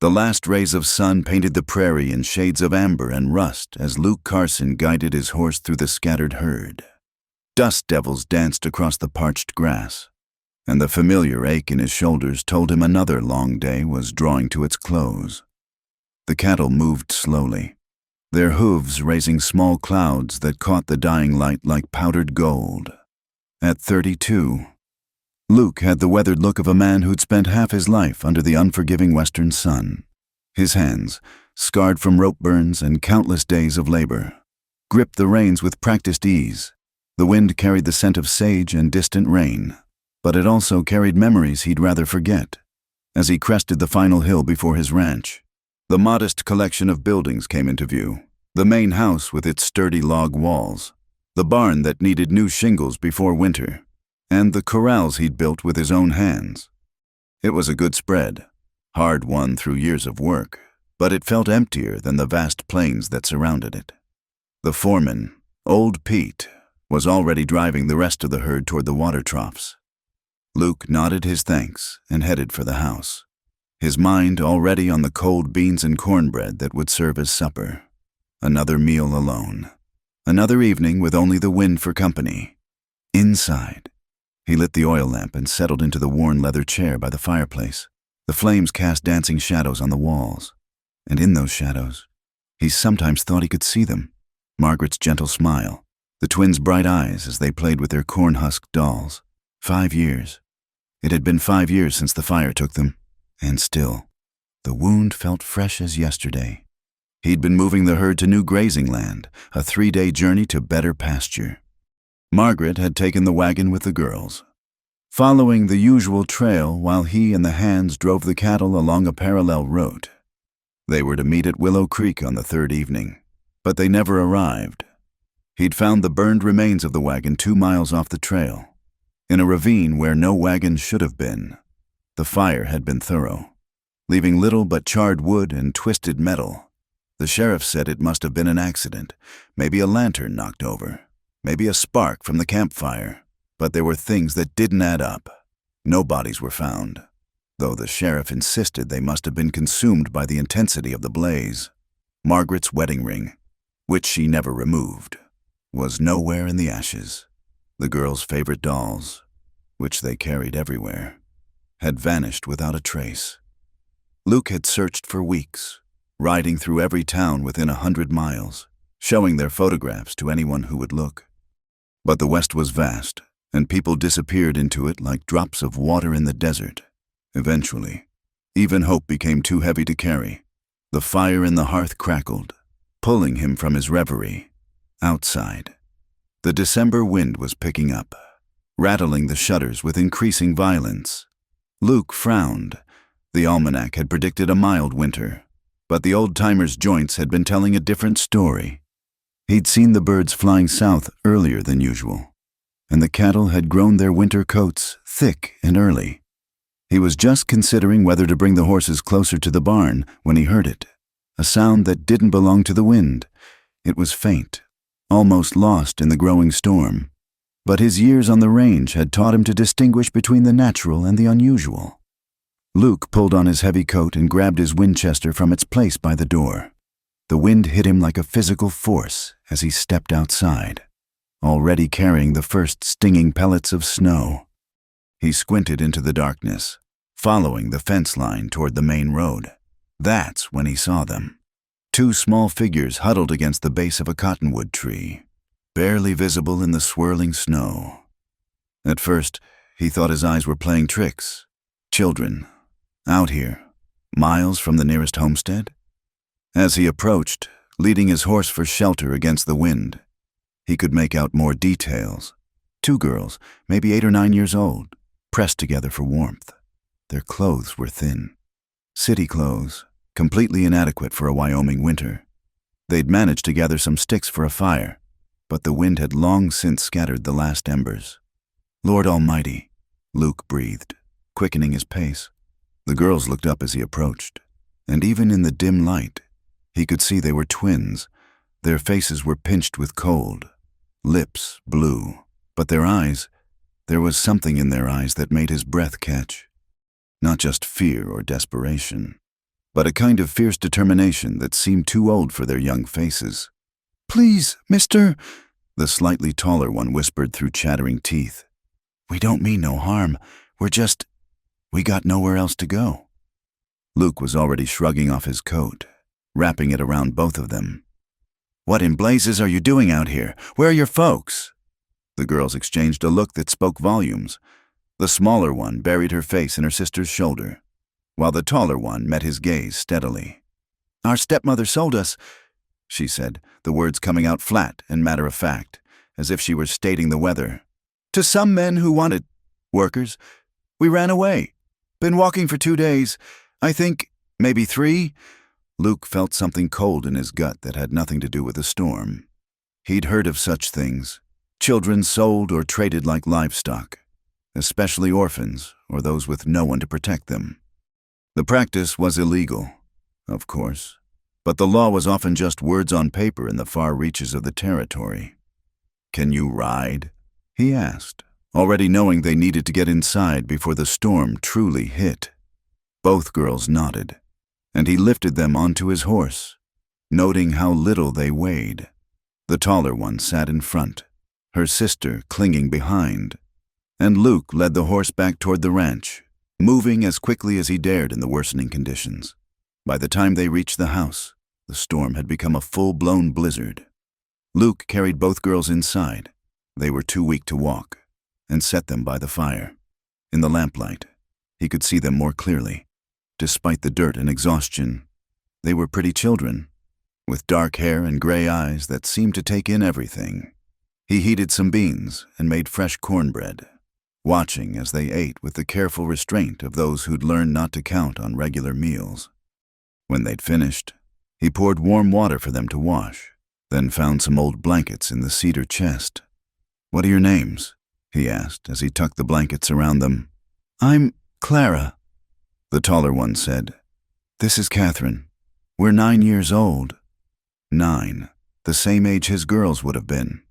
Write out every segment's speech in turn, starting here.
The last rays of sun painted the prairie in shades of amber and rust as Luke Carson guided his horse through the scattered herd. Dust devils danced across the parched grass, and the familiar ache in his shoulders told him another long day was drawing to its close. The cattle moved slowly, their hooves raising small clouds that caught the dying light like powdered gold. At 32, Luke had the weathered look of a man who'd spent half his life under the unforgiving western sun. His hands, scarred from rope burns and countless days of labor, gripped the reins with practiced ease. The wind carried the scent of sage and distant rain, but it also carried memories he'd rather forget. As he crested the final hill before his ranch, the modest collection of buildings came into view. The main house with its sturdy log walls, the barn that needed new shingles before winter, and the corrals he'd built with his own hands. It was a good spread, hard-won through years of work, but it felt emptier than the vast plains that surrounded it. The foreman, Old Pete, was already driving the rest of the herd toward the water troughs. Luke nodded his thanks and headed for the house, his mind already on the cold beans and cornbread that would serve as supper. Another meal alone. Another evening with only the wind for company. Inside, he lit the oil lamp and settled into the worn leather chair by the fireplace. The flames cast dancing shadows on the walls, and in those shadows, he sometimes thought he could see them. Margaret's gentle smile, the twins' bright eyes as they played with their corn-husked dolls. 5 years. It had been 5 years since the fire took them, and still, the wound felt fresh as yesterday. He'd been moving the herd to new grazing land, a 3-day journey to better pasture. Margaret had taken the wagon with the girls, following the usual trail while he and the hands drove the cattle along a parallel route. They were to meet at Willow Creek on the 3rd evening, but they never arrived. He'd found the burned remains of the wagon 2 miles off the trail, in a ravine where no wagon should have been. The fire had been thorough, leaving little but charred wood and twisted metal. The sheriff said it must have been an accident, maybe a lantern knocked over, maybe a spark from the campfire, but there were things that didn't add up. No bodies were found, though the sheriff insisted they must have been consumed by the intensity of the blaze. Margaret's wedding ring, which she never removed, was nowhere in the ashes. The girls' favorite dolls, which they carried everywhere, had vanished without a trace. Luke had searched for weeks, riding through every town within 100 miles, showing their photographs to anyone who would look. But the West was vast, and people disappeared into it like drops of water in the desert. Eventually, even hope became too heavy to carry. The fire in the hearth crackled, pulling him from his reverie. Outside, the December wind was picking up, rattling the shutters with increasing violence. Luke frowned. The almanac had predicted a mild winter, but the old-timer's joints had been telling a different story. He'd seen the birds flying south earlier than usual, and the cattle had grown their winter coats thick and early. He was just considering whether to bring the horses closer to the barn when he heard it, a sound that didn't belong to the wind. It was faint, almost lost in the growing storm, but his years on the range had taught him to distinguish between the natural and the unusual. Luke pulled on his heavy coat and grabbed his Winchester from its place by the door. The wind hit him like a physical force as he stepped outside, already carrying the first stinging pellets of snow. He squinted into the darkness, following the fence line toward the main road. That's when he saw them. 2 small figures huddled against the base of a cottonwood tree, barely visible in the swirling snow. At first, he thought his eyes were playing tricks. Children, out here, miles from the nearest homestead? As he approached, leading his horse for shelter against the wind, he could make out more details. 2 girls, maybe 8 or 9 years old, pressed together for warmth. Their clothes were thin. City clothes, completely inadequate for a Wyoming winter. They'd managed to gather some sticks for a fire, but the wind had long since scattered the last embers. "Lord Almighty," Luke breathed, quickening his pace. The girls looked up as he approached, and even in the dim light, he could see they were twins. Their faces were pinched with cold, lips blue, but their eyes, there was something in their eyes that made his breath catch. Not just fear or desperation, but a kind of fierce determination that seemed too old for their young faces. "Please, mister," the slightly taller one whispered through chattering teeth. "We don't mean no harm. We got nowhere else to go." Luke was already shrugging off his coat, wrapping it around both of them. "What in blazes are you doing out here? Where are your folks?" The girls exchanged a look that spoke volumes. The smaller one buried her face in her sister's shoulder, while the taller one met his gaze steadily. "Our stepmother sold us," she said, the words coming out flat and matter-of-fact, as if she were stating the weather, "to some men who wanted workers. We ran away. Been walking for 2 days. I think, maybe 3. Luke felt something cold in his gut that had nothing to do with the storm. He'd heard of such things. Children sold or traded like livestock, especially orphans or those with no one to protect them. The practice was illegal, of course, but the law was often just words on paper in the far reaches of the territory. "Can you ride?" he asked, already knowing they needed to get inside before the storm truly hit. Both girls nodded, and he lifted them onto his horse, noting how little they weighed. The taller one sat in front, her sister clinging behind, and Luke led the horse back toward the ranch, moving as quickly as he dared in the worsening conditions. By the time they reached the house, the storm had become a full-blown blizzard. Luke carried both girls inside. They were too weak to walk, and set them by the fire. In the lamplight, he could see them more clearly. Despite the dirt and exhaustion, they were pretty children, with dark hair and gray eyes that seemed to take in everything. He heated some beans and made fresh cornbread, watching as they ate with the careful restraint of those who'd learned not to count on regular meals. When they'd finished, he poured warm water for them to wash, then found some old blankets in the cedar chest. "What are your names?" he asked as he tucked the blankets around them. "I'm Clara," the taller one said. "This is Catherine. We're 9 years old." 9, the same age his girls would have been.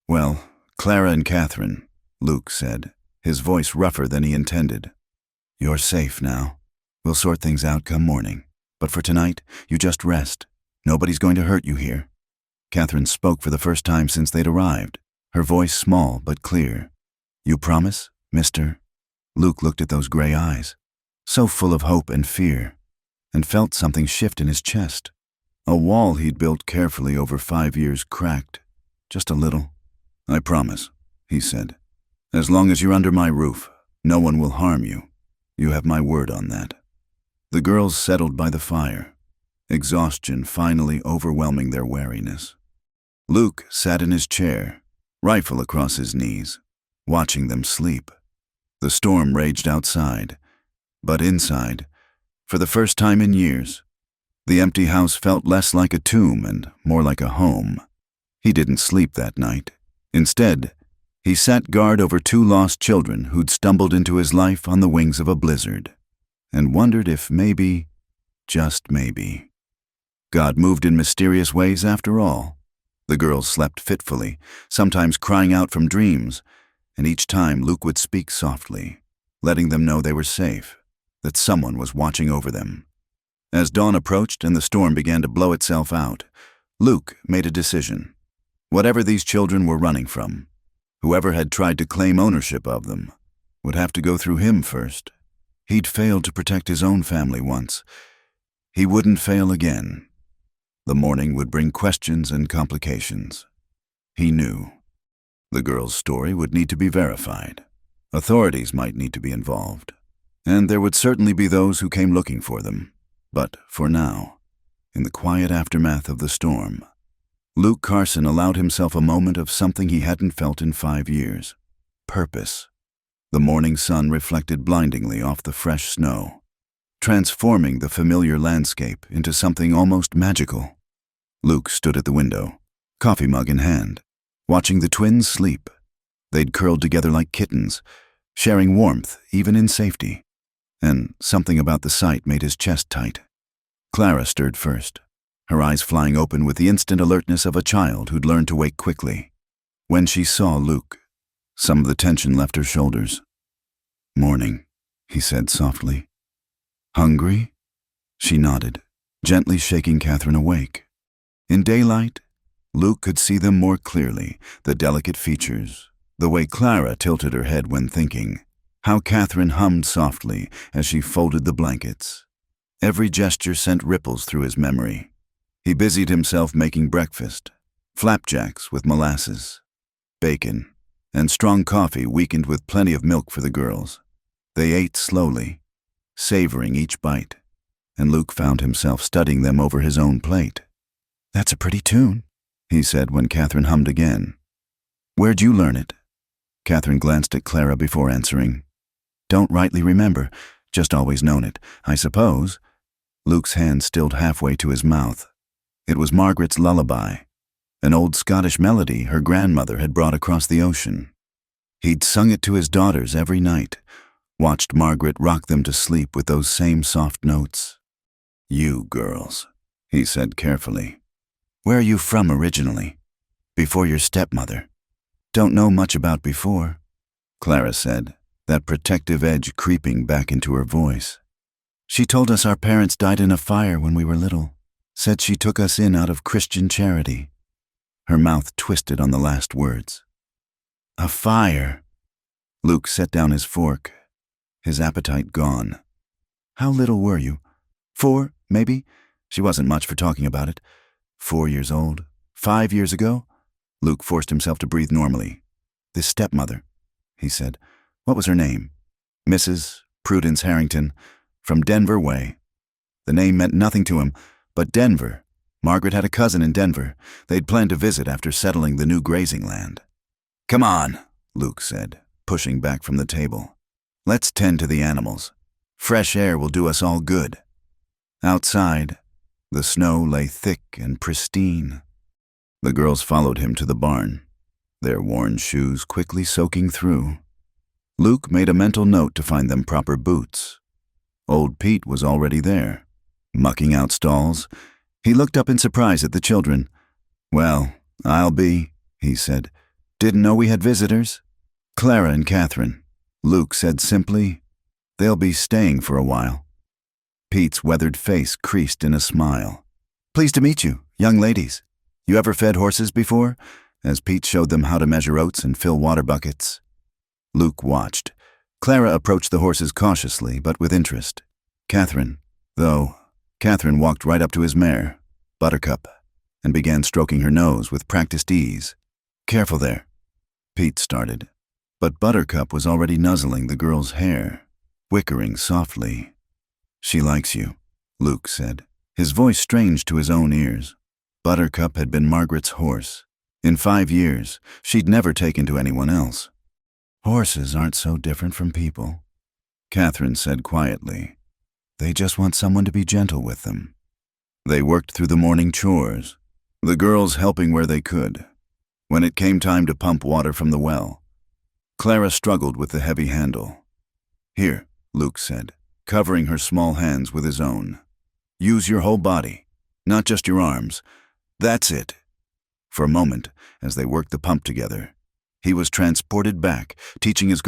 "Well, Clara and Catherine," Luke said, his voice rougher than he intended. "You're safe now. We'll sort things out come morning. But for tonight, you just rest. Nobody's going to hurt you here." Catherine spoke for the first time since they'd arrived, her voice small but clear. "You promise, mister?" Luke looked at those gray eyes, so full of hope and fear, and felt something shift in his chest. A wall he'd built carefully over 5 years cracked, just a little. "I promise," he said. "As long as you're under my roof, no one will harm you. You have my word on that." The girls settled by the fire, exhaustion finally overwhelming their wariness. Luke sat in his chair, rifle across his knees, watching them sleep. The storm raged outside, but inside, for the first time in years, the empty house felt less like a tomb and more like a home. He didn't sleep that night. Instead, he sat guard over 2 lost children who'd stumbled into his life on the wings of a blizzard, and wondered if maybe, just maybe, God moved in mysterious ways after all. The girls slept fitfully, sometimes crying out from dreams, and each time Luke would speak softly, letting them know they were safe, that someone was watching over them. As dawn approached and the storm began to blow itself out, Luke made a decision. Whatever these children were running from, whoever had tried to claim ownership of them, would have to go through him first. He'd failed to protect his own family once. He wouldn't fail again. The morning would bring questions and complications. He knew. The girl's story would need to be verified. Authorities might need to be involved. And there would certainly be those who came looking for them. But for now, in the quiet aftermath of the storm, Luke Carson allowed himself a moment of something he hadn't felt in 5 years. Purpose. The morning sun reflected blindingly off the fresh snow, transforming the familiar landscape into something almost magical. Luke stood at the window, coffee mug in hand, watching the twins sleep. They'd curled together like kittens, sharing warmth even in safety. And something about the sight made his chest tight. Clara stirred first, her eyes flying open with the instant alertness of a child who'd learned to wake quickly. When she saw Luke, some of the tension left her shoulders. "Morning," he said softly. "Hungry?" She nodded, gently shaking Catherine awake. In daylight, Luke could see them more clearly, the delicate features, the way Clara tilted her head when thinking, how Catherine hummed softly as she folded the blankets. Every gesture sent ripples through his memory. He busied himself making breakfast, flapjacks with molasses, bacon, and strong coffee weakened with plenty of milk for the girls. They ate slowly, savoring each bite, and Luke found himself studying them over his own plate. "That's a pretty tune," he said when Catherine hummed again. "Where'd you learn it?" Catherine glanced at Clara before answering. "Don't rightly remember, just always known it, I suppose." Luke's hand stilled halfway to his mouth. It was Margaret's lullaby, an old Scottish melody her grandmother had brought across the ocean. He'd sung it to his daughters every night, watched Margaret rock them to sleep with those same soft notes. "You girls," he said carefully. "Where are you from originally? Before your stepmother?" "Don't know much about before," Clara said, that protective edge creeping back into her voice. "She told us our parents died in a fire when we were little. Said she took us in out of Christian charity." Her mouth twisted on the last words. "A fire." Luke set down his fork, his appetite gone. "How little were you? 4, maybe?" She wasn't much for talking about it. 4 years old. 5 years ago? Luke forced himself to breathe normally. "This stepmother," he said. "What was her name?" "Mrs. Prudence Harrington, from Denver way." The name meant nothing to him, but Denver. Margaret had a cousin in Denver. They'd planned to visit after settling the new grazing land. "Come on," Luke said, pushing back from the table. "Let's tend to the animals. Fresh air will do us all good." Outside, the snow lay thick and pristine. The girls followed him to the barn, their worn shoes quickly soaking through. Luke made a mental note to find them proper boots. Old Pete was already there, mucking out stalls. He looked up in surprise at the children. "Well, I'll be," he said. "Didn't know we had visitors." "Clara and Catherine," Luke said simply. "They'll be staying for a while." Pete's weathered face creased in a smile. "Pleased to meet you, young ladies. You ever fed horses before?" as Pete showed them how to measure oats and fill water buckets. Luke watched. Clara approached the horses cautiously, but with interest. Catherine walked right up to his mare, Buttercup, and began stroking her nose with practiced ease. "Careful there," Pete started, but Buttercup was already nuzzling the girl's hair, whickering softly. "She likes you," Luke said, his voice strange to his own ears. Buttercup had been Margaret's horse. In 5 years, she'd never taken to anyone else. "Horses aren't so different from people," Catherine said quietly. "They just want someone to be gentle with them." They worked through the morning chores, the girls helping where they could. When it came time to pump water from the well, Clara struggled with the heavy handle. "Here," Luke said, covering her small hands with his own. "Use your whole body, not just your arms. That's it." For a moment, as they worked the pump together, he was transported back, teaching his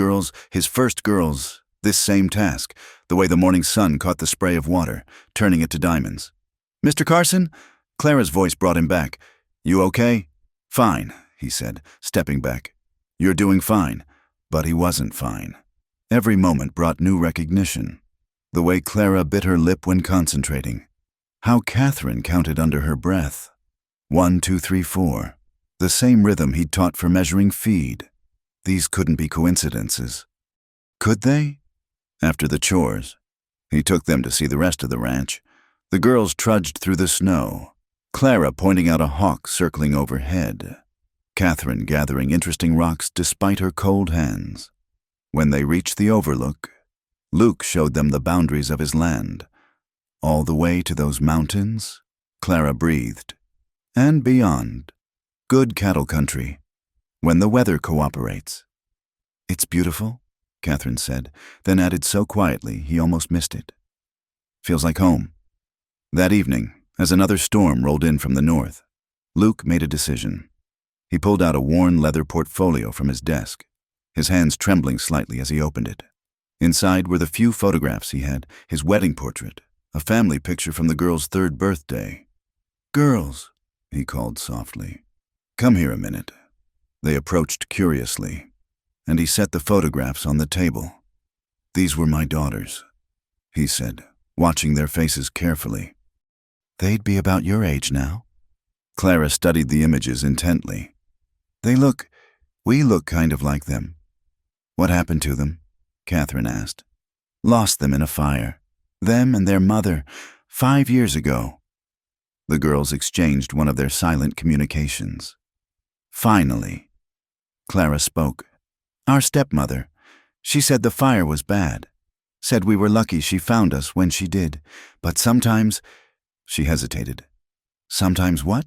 first girls, this same task, the way the morning sun caught the spray of water, turning it to diamonds. "Mr. Carson?" Clara's voice brought him back. "You okay?" "Fine," he said, stepping back. "You're doing fine." But he wasn't fine. Every moment brought new recognition. The way Clara bit her lip when concentrating. How Catherine counted under her breath. 1, 2, 3, 4. The same rhythm he'd taught for measuring feed. These couldn't be coincidences. Could they? After the chores, he took them to see the rest of the ranch. The girls trudged through the snow, Clara pointing out a hawk circling overhead, Catherine gathering interesting rocks despite her cold hands. When they reached the overlook, Luke showed them the boundaries of his land. All the way to those mountains, Clara breathed. And beyond. Good cattle country, when the weather cooperates. "It's beautiful," Catherine said, then added so quietly he almost missed it. "Feels like home." That evening, as another storm rolled in from the north, Luke made a decision. He pulled out a worn leather portfolio from his desk, his hands trembling slightly as he opened it. Inside were the few photographs he had, his wedding portrait, A family picture from the girl's 3rd birthday. "Girls," he called softly. "Come here a minute." They approached curiously, and he set the photographs on the table. "These were my daughters," he said, watching their faces carefully. "They'd be about your age now." Clara studied the images intently. We look kind of like them." "What happened to them?" Catherine asked. "Lost them in a fire. Them and their mother, 5 years ago." The girls exchanged one of their silent communications. Finally, Clara spoke. "Our stepmother. She said the fire was bad. Said we were lucky she found us when she did. But sometimes—" She hesitated. "Sometimes what?"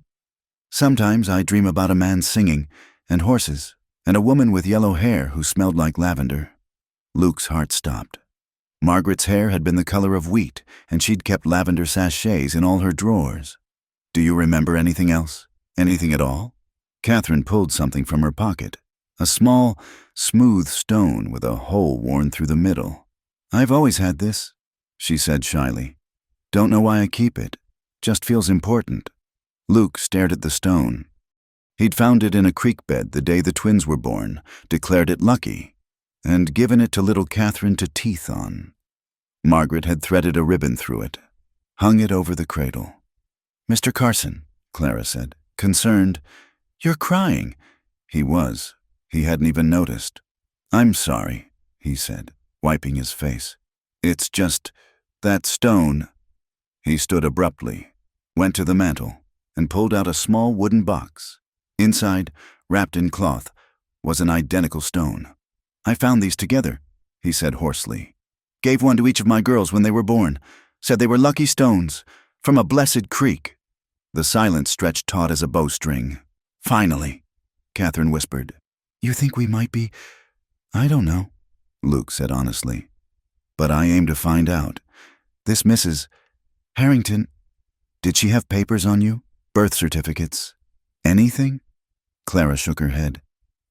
"Sometimes I dream about a man singing, and horses, and a woman with yellow hair who smelled like lavender." Luke's heart stopped. Margaret's hair had been the color of wheat, and she'd kept lavender sachets in all her drawers. "Do you remember anything else? Anything at all?" Catherine pulled something from her pocket. A small, smooth stone with a hole worn through the middle. "I've always had this," she said shyly. "Don't know why I keep it. Just feels important." Luke stared at the stone. He'd found it in a creek bed the day the twins were born, declared it lucky, and given it to little Catherine to teeth on. Margaret had threaded a ribbon through it, hung it over the cradle. "Mr. Carson," Clara said, concerned. "You're crying." He was. He hadn't even noticed. "I'm sorry," he said, wiping his face. "It's just that stone." He stood abruptly, went to the mantel, and pulled out a small wooden box. Inside, wrapped in cloth, was an identical stone. "I found these together," he said hoarsely. "Gave one to each of my girls when they were born. Said they were lucky stones, from a blessed creek." The silence stretched taut as a bowstring. "Finally," Catherine whispered. "You think we might be—" "I don't know," Luke said honestly. "But I aim to find out. This Mrs. Harrington, did she have papers on you? Birth certificates? Anything?" Clara shook her head.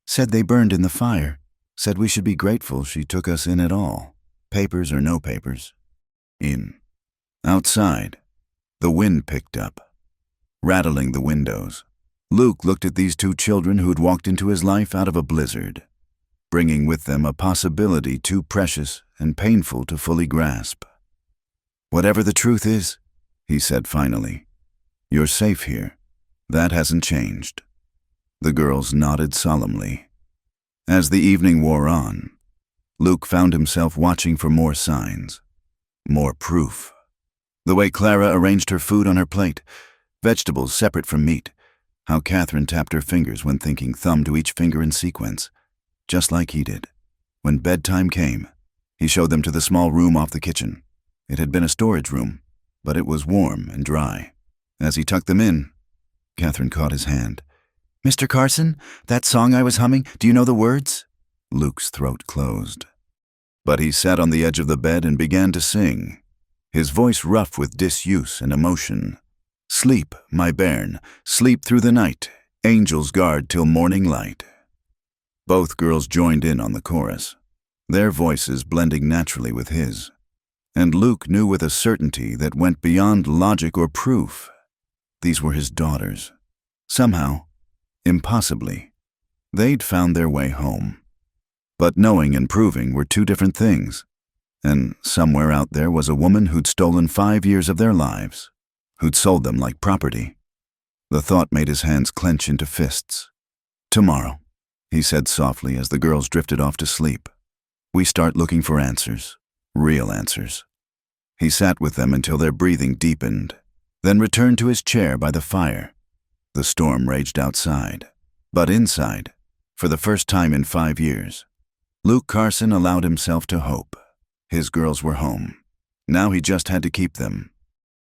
"Said they burned in the fire. Said we should be grateful she took us in at all. Papers or no papers." In. Outside, the wind picked up, rattling the windows. Luke looked at these 2 children who'd walked into his life out of a blizzard, bringing with them a possibility too precious and painful to fully grasp. "Whatever the truth is," he said finally, "you're safe here. That hasn't changed." The girls nodded solemnly. As the evening wore on, Luke found himself watching for more signs, more proof. The way Clara arranged her food on her plate, vegetables separate from meat, how Catherine tapped her fingers when thinking, thumb to each finger in sequence, just like he did. When bedtime came, he showed them to the small room off the kitchen. It had been a storage room, but it was warm and dry. As he tucked them in, Catherine caught his hand. "Mr. Carson, that song I was humming, do you know the words?" Luke's throat closed. But he sat on the edge of the bed and began to sing, his voice rough with disuse and emotion. "Sleep, my bairn, sleep through the night, angels guard till morning light." Both girls joined in on the chorus, their voices blending naturally with his. And Luke knew with a certainty that went beyond logic or proof. These were his daughters. Somehow, impossibly, they'd found their way home. But knowing and proving were 2 different things. And somewhere out there was a woman who'd stolen 5 years of their lives, who'd sold them like property. The thought made his hands clench into fists. "Tomorrow," he said softly as the girls drifted off to sleep, "we start looking for answers, real answers." He sat with them until their breathing deepened, then returned to his chair by the fire. The storm raged outside, but inside, for the first time in 5 years, Luke Carson allowed himself to hope. His girls were home. Now he just had to keep them.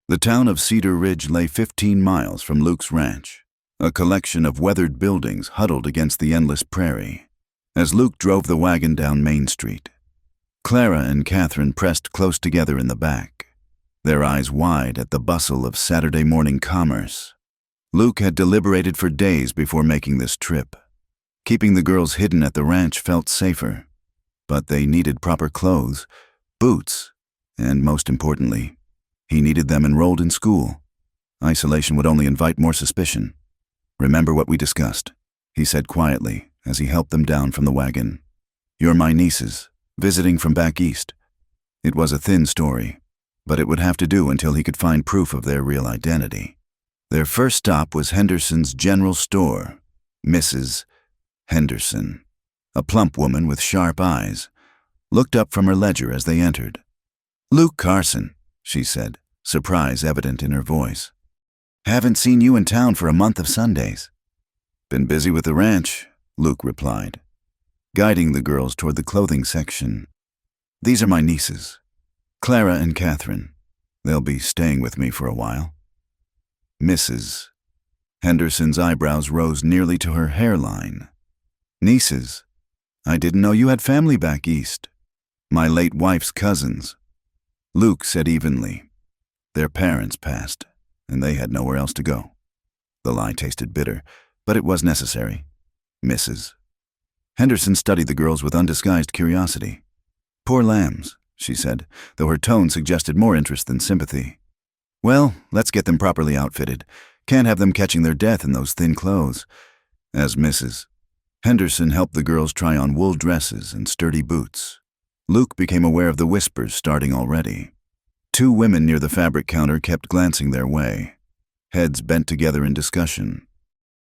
The town of Cedar Ridge lay 15 miles from Luke's ranch, a collection of weathered buildings huddled against the endless prairie. As Luke drove the wagon down Main Street, Clara and Catherine pressed close together in the back, their eyes wide at the bustle of Saturday morning commerce. Luke had deliberated for days before making this trip. Keeping the girls hidden at the ranch felt safer, but they needed proper clothes, boots, and most importantly, He needed them enrolled in school. Isolation would only invite more suspicion. "Remember what we discussed," he said quietly as he helped them down from the wagon. "You're my nieces, visiting from back east." It was a thin story, but it would have to do until he could find proof of their real identity. Their first stop was Henderson's general store. Mrs. Henderson, a plump woman with sharp eyes, looked up from her ledger as they entered. "Luke Carson," she said, surprise evident in her voice. "Haven't seen you in town for a month of Sundays." "Been busy with the ranch," Luke replied, guiding the girls toward the clothing section. "These are my nieces, Clara and Catherine. They'll be staying with me for a while." Mrs. Henderson's eyebrows rose nearly to her hairline. "Nieces? I didn't know you had family back east." "My late wife's cousins," Luke said evenly. "Their parents passed, and they had nowhere else to go." The lie tasted bitter, but it was necessary. "Mrs. Henderson studied the girls with undisguised curiosity. "Poor lambs," she said, though her tone suggested more interest than sympathy. "Well, let's get them properly outfitted. Can't have them catching their death in those thin clothes." As Mrs. Henderson helped the girls try on wool dresses and sturdy boots, Luke became aware of the whispers starting already. Two women near the fabric counter kept glancing their way, heads bent together in discussion.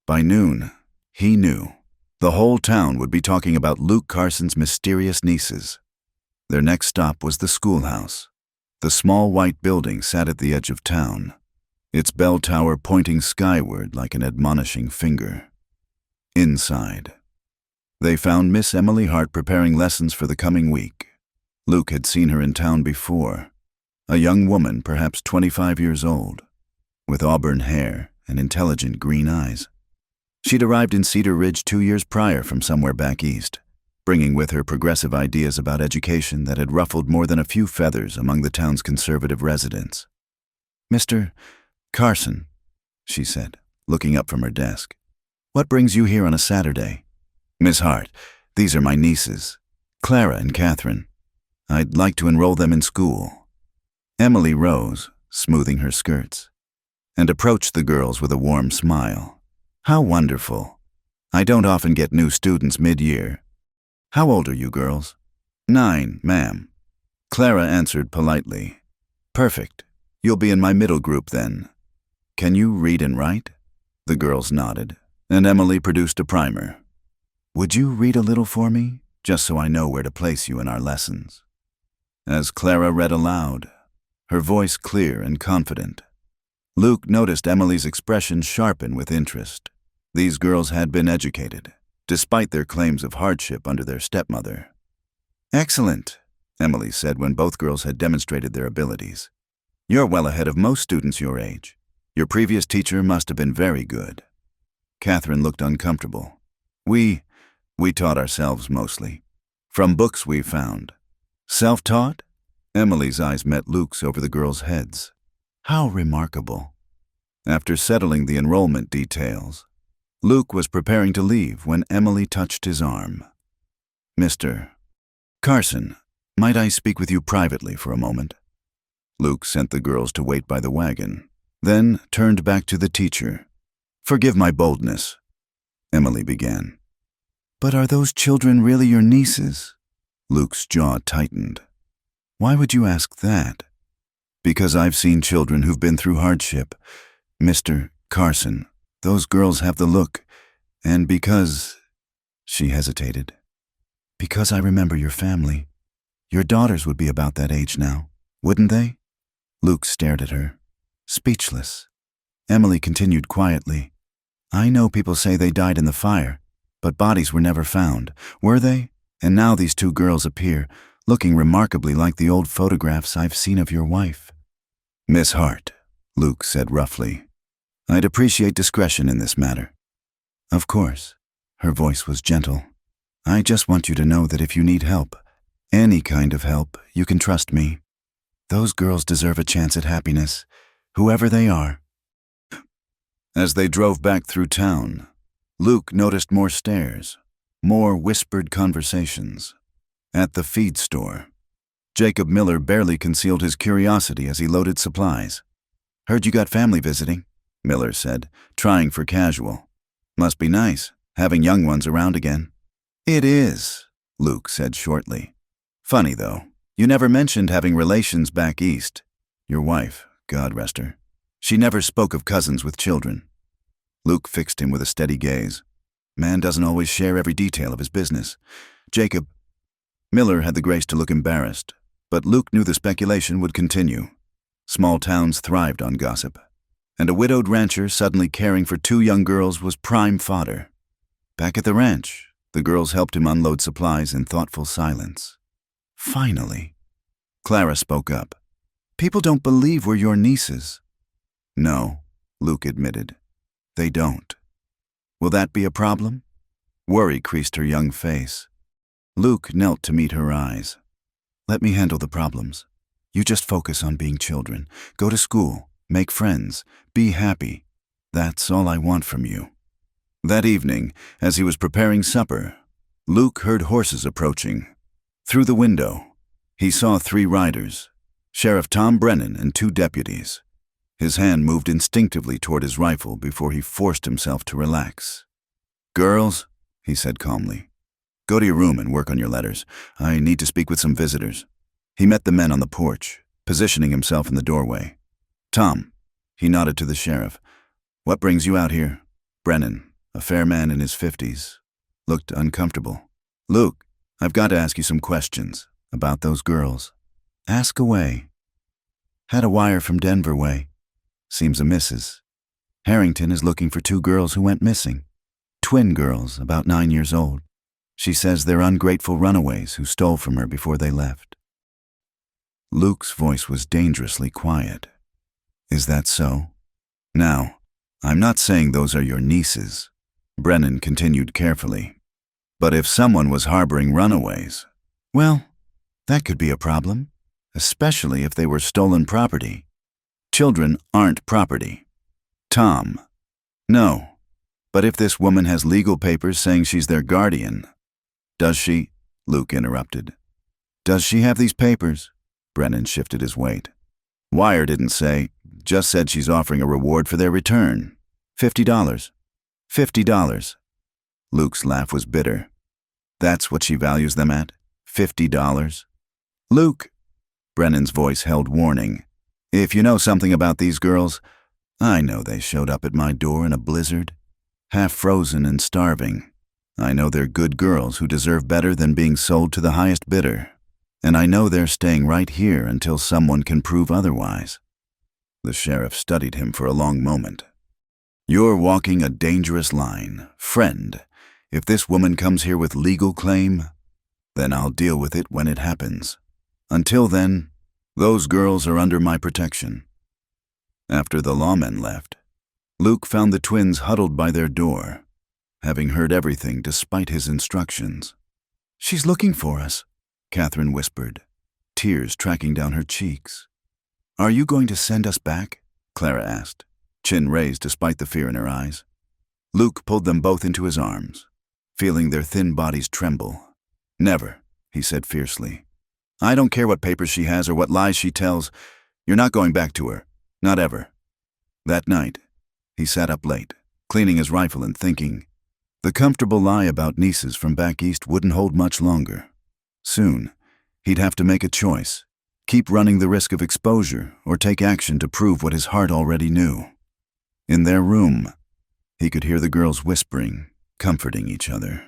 By noon, he knew. The whole town would be talking about Luke Carson's mysterious nieces. Their next stop was the schoolhouse. The small white building sat at the edge of town, its bell tower pointing skyward like an admonishing finger. Inside, they found Miss Emily Hart preparing lessons for the coming week. Luke had seen her in town before. A young woman, perhaps 25 years old, with auburn hair and intelligent green eyes. She'd arrived in Cedar Ridge 2 years prior from somewhere back east, bringing with her progressive ideas about education that had ruffled more than a few feathers among the town's conservative residents. "Mr. Carson," she said, looking up from her desk, "what brings you here on a Saturday?" "Miss Hart, these are my nieces, Clara and Catherine. I'd like to enroll them in school." Emily rose, smoothing her skirts, and approached the girls with a warm smile. "How wonderful. I don't often get new students mid-year. How old are you girls?" "9, ma'am," Clara answered politely. "Perfect. You'll be in my middle group then. Can you read and write?" The girls nodded, and Emily produced a primer. "Would you read a little for me, just so I know where to place you in our lessons?" As Clara read aloud, her voice clear and confident, Luke noticed Emily's expression sharpen with interest. These girls had been educated, despite their claims of hardship under their stepmother. "Excellent," Emily said when both girls had demonstrated their abilities. "You're well ahead of most students your age. Your previous teacher must have been very good." Catherine looked uncomfortable. We taught ourselves mostly. From books we found." "Self-taught?" Emily's eyes met Luke's over the girls' heads. "How remarkable." After settling the enrollment details, Luke was preparing to leave when Emily touched his arm. "Mr. Carson, might I speak with you privately for a moment?" Luke sent the girls to wait by the wagon, then turned back to the teacher. "Forgive my boldness," Emily began. "But are those children really your nieces?" Luke's jaw tightened. "Why would you ask that?" "Because I've seen children who've been through hardship. Mr. Carson, those girls have the look, and because—" She hesitated. "Because I remember your family. Your daughters would be about that age now, wouldn't they?" Luke stared at her, speechless. Emily continued quietly. "I know people say they died in the fire, but bodies were never found, were they? And now these two girls appear, looking remarkably like the old photographs I've seen of your wife." "Miss Hart," Luke said roughly, "I'd appreciate discretion in this matter." "Of course." Her voice was gentle. "I just want you to know that if you need help, any kind of help, you can trust me. Those girls deserve a chance at happiness, whoever they are." As they drove back through town, Luke noticed more stares, more whispered conversations. At the feed store, Jacob Miller barely concealed his curiosity as he loaded supplies. "Heard you got family visiting," Miller said, trying for casual. "Must be nice, having young ones around again." "It is," Luke said shortly. "Funny, though. You never mentioned having relations back east. Your wife, God rest her. She never spoke of cousins with children." Luke fixed him with a steady gaze. Man doesn't always share every detail of his business. "Jacob." Miller had the grace to look embarrassed, but Luke knew the speculation would continue. Small towns thrived on gossip, and a widowed rancher suddenly caring for 2 young girls was prime fodder. Back at the ranch, the girls helped him unload supplies in thoughtful silence. Finally, Clara spoke up. "People don't believe we're your nieces." "No," Luke admitted. "They don't." "Will that be a problem?" Worry creased her young face. Luke knelt to meet her eyes. "Let me handle the problems. You just focus on being children. Go to school, make friends, be happy. That's all I want from you." That evening, as he was preparing supper, Luke heard horses approaching. Through the window, he saw 3 riders, Sheriff Tom Brennan and 2 deputies. His hand moved instinctively toward his rifle before he forced himself to relax. "Girls," he said calmly, "go to your room and work on your letters. I need to speak with some visitors." He met the men on the porch, positioning himself in the doorway. "Tom," he nodded to the sheriff, "what brings you out here?" Brennan, a fair man in his 50s, looked uncomfortable. "Luke, I've got to ask you some questions about those girls." "Ask away." "Had a wire from Denver way. Seems a missus. Harrington is looking for 2 girls who went missing. Twin girls, about 9 years old. She says they're ungrateful runaways who stole from her before they left." Luke's voice was dangerously quiet. "Is that so? Now, I'm not saying those are your nieces," Brennan continued carefully. "But if someone was harboring runaways, well, that could be a problem, especially if they were stolen property. Children aren't property." "Tom." "No, but if this woman has legal papers saying she's their guardian." "Does she?" Luke interrupted. "Does she have these papers?" Brennan shifted his weight. "Wire didn't say, just said she's offering a reward for their return. $50. $50. Luke's laugh was bitter. "That's what she values them at? $50? "Luke," Brennan's voice held warning, "if you know something about these girls, I know they showed up at my door in a blizzard, half frozen and starving. I know they're good girls who deserve better than being sold to the highest bidder. And I know they're staying right here until someone can prove otherwise." The sheriff studied him for a long moment. "You're walking a dangerous line. Friend, if this woman comes here with legal claim, then I'll deal with it when it happens. Until then, those girls are under my protection." After the lawmen left, Luke found the twins huddled by their door, having heard everything despite his instructions. "She's looking for us," Catherine whispered, tears tracking down her cheeks. "Are you going to send us back?" Clara asked, chin raised despite the fear in her eyes. Luke pulled them both into his arms, feeling their thin bodies tremble. "Never," he said fiercely. "I don't care what papers she has or what lies she tells. You're not going back to her. Not ever." That night, he sat up late, cleaning his rifle and thinking. The comfortable lie about nieces from back east wouldn't hold much longer. Soon, he'd have to make a choice, keep running the risk of exposure or take action to prove what his heart already knew. In their room, he could hear the girls whispering, comforting each other.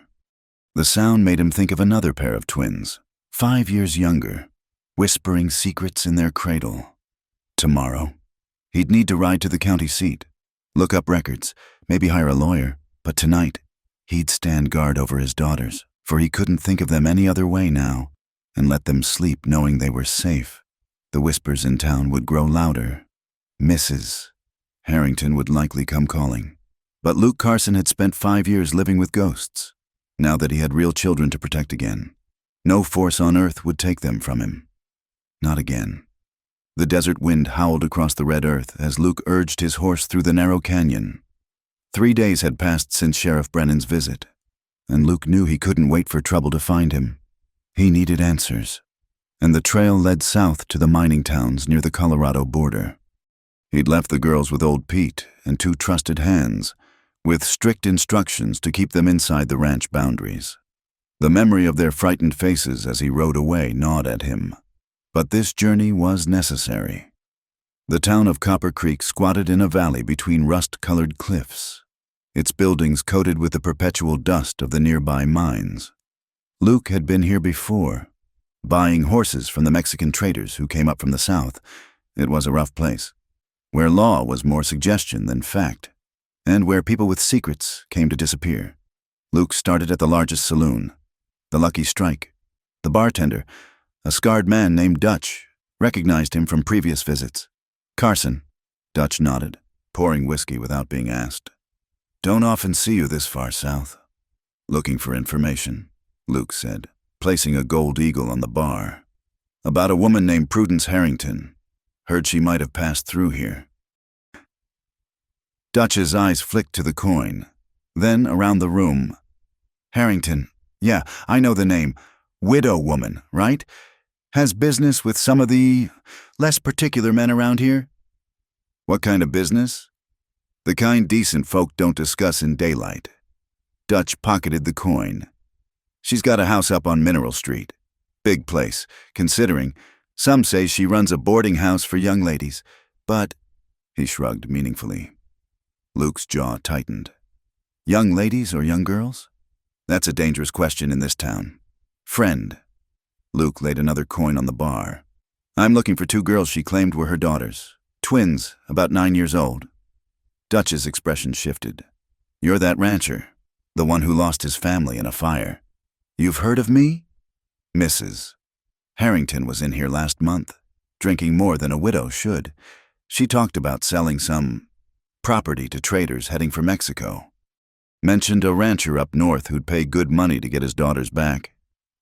The sound made him think of another pair of twins, 5 years younger, whispering secrets in their cradle. Tomorrow, he'd need to ride to the county seat, look up records, maybe hire a lawyer, but tonight, he'd stand guard over his daughters, for he couldn't think of them any other way now, and let them sleep knowing they were safe. The whispers in town would grow louder. Mrs. Harrington would likely come calling. But Luke Carson had spent 5 years living with ghosts. Now that he had real children to protect again, no force on earth would take them from him. Not again. The desert wind howled across the red earth as Luke urged his horse through the narrow canyon. 3 days had passed since Sheriff Brennan's visit, and Luke knew he couldn't wait for trouble to find him. He needed answers. and the trail led south to the mining towns near the Colorado border. He'd left the girls with old Pete and 2 trusted hands, with strict instructions to keep them inside the ranch boundaries. The memory of their frightened faces as he rode away gnawed at him. But this journey was necessary. The town of Copper Creek squatted in a valley between rust-colored cliffs, its buildings coated with the perpetual dust of the nearby mines. Luke had been here before, buying horses from the Mexican traders who came up from the south. It was a rough place, where law was more suggestion than fact, and where people with secrets came to disappear. Luke started at the largest saloon, the Lucky Strike. The bartender, a scarred man named Dutch, recognized him from previous visits. "Carson," Dutch nodded, pouring whiskey without being asked. "Don't often see you this far south." "Looking for information," Luke said, placing a gold eagle on the bar. "About a woman named Prudence Harrington. Heard she might have passed through here." Dutch's eyes flicked to the coin, then around the room. "Harrington, yeah, I know the name. Widow woman, right? Has business with some of the less particular men around here?" "What kind of business?" "The kind decent folk don't discuss in daylight." Dutch pocketed the coin. "She's got a house up on Mineral Street. Big place, considering. Some say she runs a boarding house for young ladies, but—" He shrugged meaningfully. Luke's jaw tightened. "Young ladies or young girls? That's a dangerous question in this town. Friend." Luke laid another coin on the bar. "I'm looking for 2 girls she claimed were her daughters. Twins, about 9 years old." Dutch's expression shifted. "You're that rancher, the one who lost his family in a fire. You've heard of me?" "Mrs. Harrington was in here last month, drinking more than a widow should. She talked about selling some property to traders heading for Mexico. Mentioned a rancher up north who'd pay good money to get his daughters back,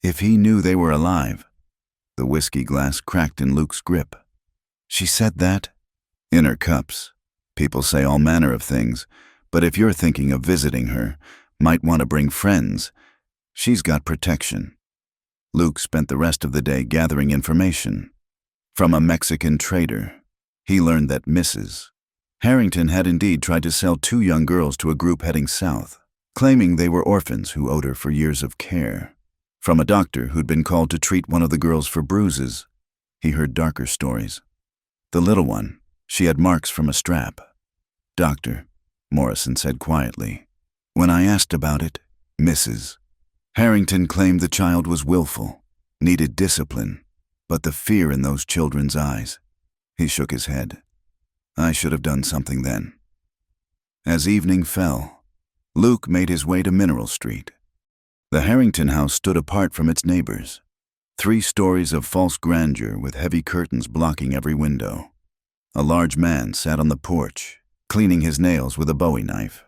if he knew they were alive." The whiskey glass cracked in Luke's grip. "She said that?" "In her cups. People say all manner of things, but if you're thinking of visiting her, might want to bring friends. She's got protection." Luke spent the rest of the day gathering information. From a Mexican trader, he learned that Mrs. Harrington had indeed tried to sell 2 young girls to a group heading south, claiming they were orphans who owed her for years of care. From a doctor who'd been called to treat one of the girls for bruises, he heard darker stories. The little one, she had marks from a strap. "Doctor," Morrison said quietly, "when I asked about it, Mrs. Harrington claimed the child was willful, needed discipline, but the fear in those children's eyes." He shook his head. "I should have done something then." As evening fell, Luke made his way to Mineral Street. The Harrington house stood apart from its neighbors, 3 stories of false grandeur with heavy curtains blocking every window. A large man sat on the porch, cleaning his nails with a bowie knife.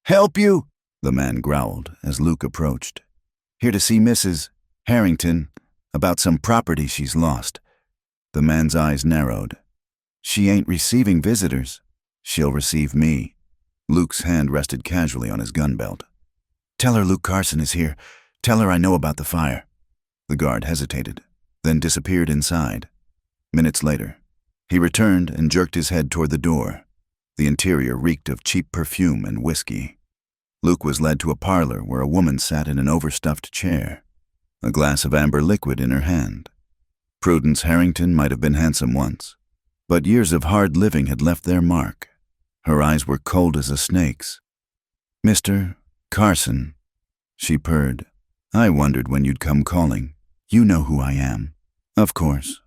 "Help you?" the man growled as Luke approached. "Here to see Mrs. Harrington about some property she's lost." The man's eyes narrowed. "She ain't receiving visitors. She'll receive me." Luke's hand rested casually on his gun belt. "Tell her Luke Carson is here. Tell her I know about the fire." The guard hesitated, then disappeared inside. Minutes later, he returned and jerked his head toward the door. The interior reeked of cheap perfume and whiskey. Luke was led to a parlor where a woman sat in an overstuffed chair, a glass of amber liquid in her hand. Prudence Harrington might have been handsome once, but years of hard living had left their mark. Her eyes were cold as a snake's. "Mr. Carson," she purred. "I wondered when you'd come calling. You know who I am." "Of course."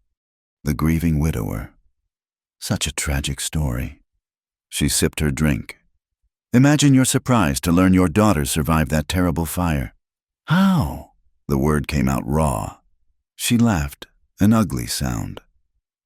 The grieving widower. Such a tragic story. She sipped her drink. "Imagine your surprise to learn your daughter survived that terrible fire." "How?" The word came out raw. She laughed, an ugly sound.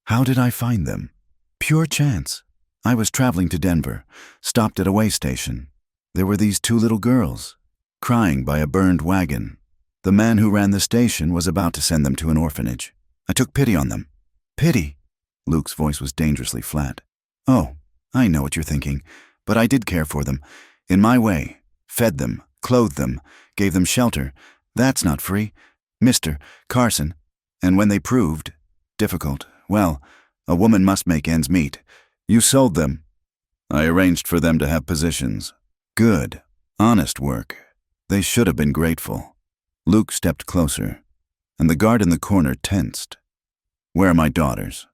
"How did I find them? Pure chance. I was traveling to Denver, stopped at a way station. There were these 2 little girls, crying by a burned wagon. The man who ran the station was about to send them to an orphanage. I took pity on them." "Pity?" Luke's voice was dangerously flat. "Oh, I know what you're thinking, but I did care for them. In my way. Fed them, clothed them, gave them shelter. That's not free. Mr. Carson. And when they proved difficult, well, a woman must make ends meet. You sold them. I arranged for them to have positions. Good, honest work. They should have been grateful. Luke stepped closer, and the guard in the corner tensed. Where are my daughters?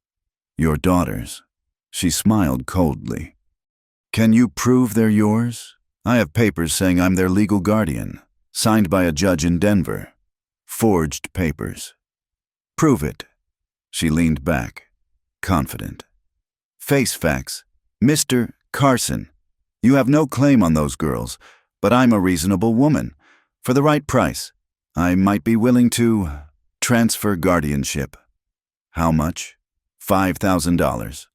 Your daughters? She smiled coldly. Can you prove they're yours? I have papers saying I'm their legal guardian, signed by a judge in Denver. Forged papers. Prove it. She leaned back, confident. Face facts. Mr. Carson, you have no claim on those girls, but I'm a reasonable woman. For the right price, I might be willing to transfer guardianship. How much? $5,000.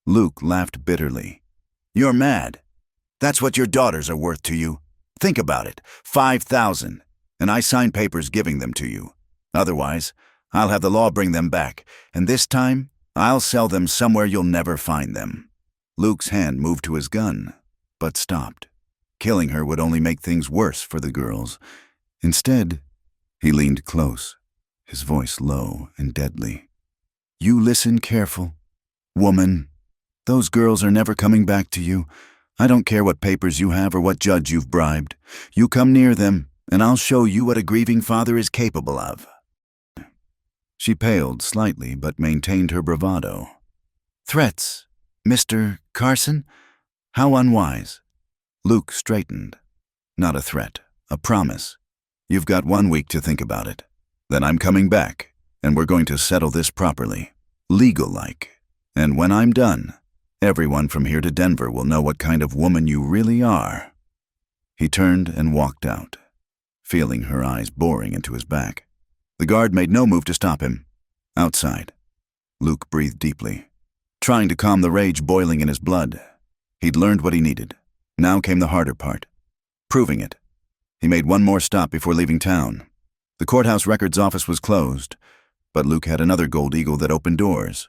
Luke laughed bitterly. You're mad. That's what your daughters are worth to you. Think about it. $5,000. And I sign papers giving them to you. Otherwise, I'll have the law bring them back, and this time, I'll sell them somewhere you'll never find them. Luke's hand moved to his gun, but stopped. Killing her would only make things worse for the girls. Instead, he leaned close, his voice low and deadly. You listen careful. Woman, those girls are never coming back to you. I don't care what papers you have or what judge you've bribed. You come near them, and I'll show you what a grieving father is capable of. She paled slightly but maintained her bravado. Threats, Mr. Carson? How unwise. Luke straightened. Not a threat, a promise. You've got 1 week to think about it. Then I'm coming back, and we're going to settle this properly, legal-like. And when I'm done, everyone from here to Denver will know what kind of woman you really are. He turned and walked out, feeling her eyes boring into his back. The guard made no move to stop him. Outside, Luke breathed deeply, trying to calm the rage boiling in his blood. He'd learned what he needed. Now came the harder part, proving it. He made one more stop before leaving town. The courthouse records office was closed, but Luke had another gold eagle that opened doors.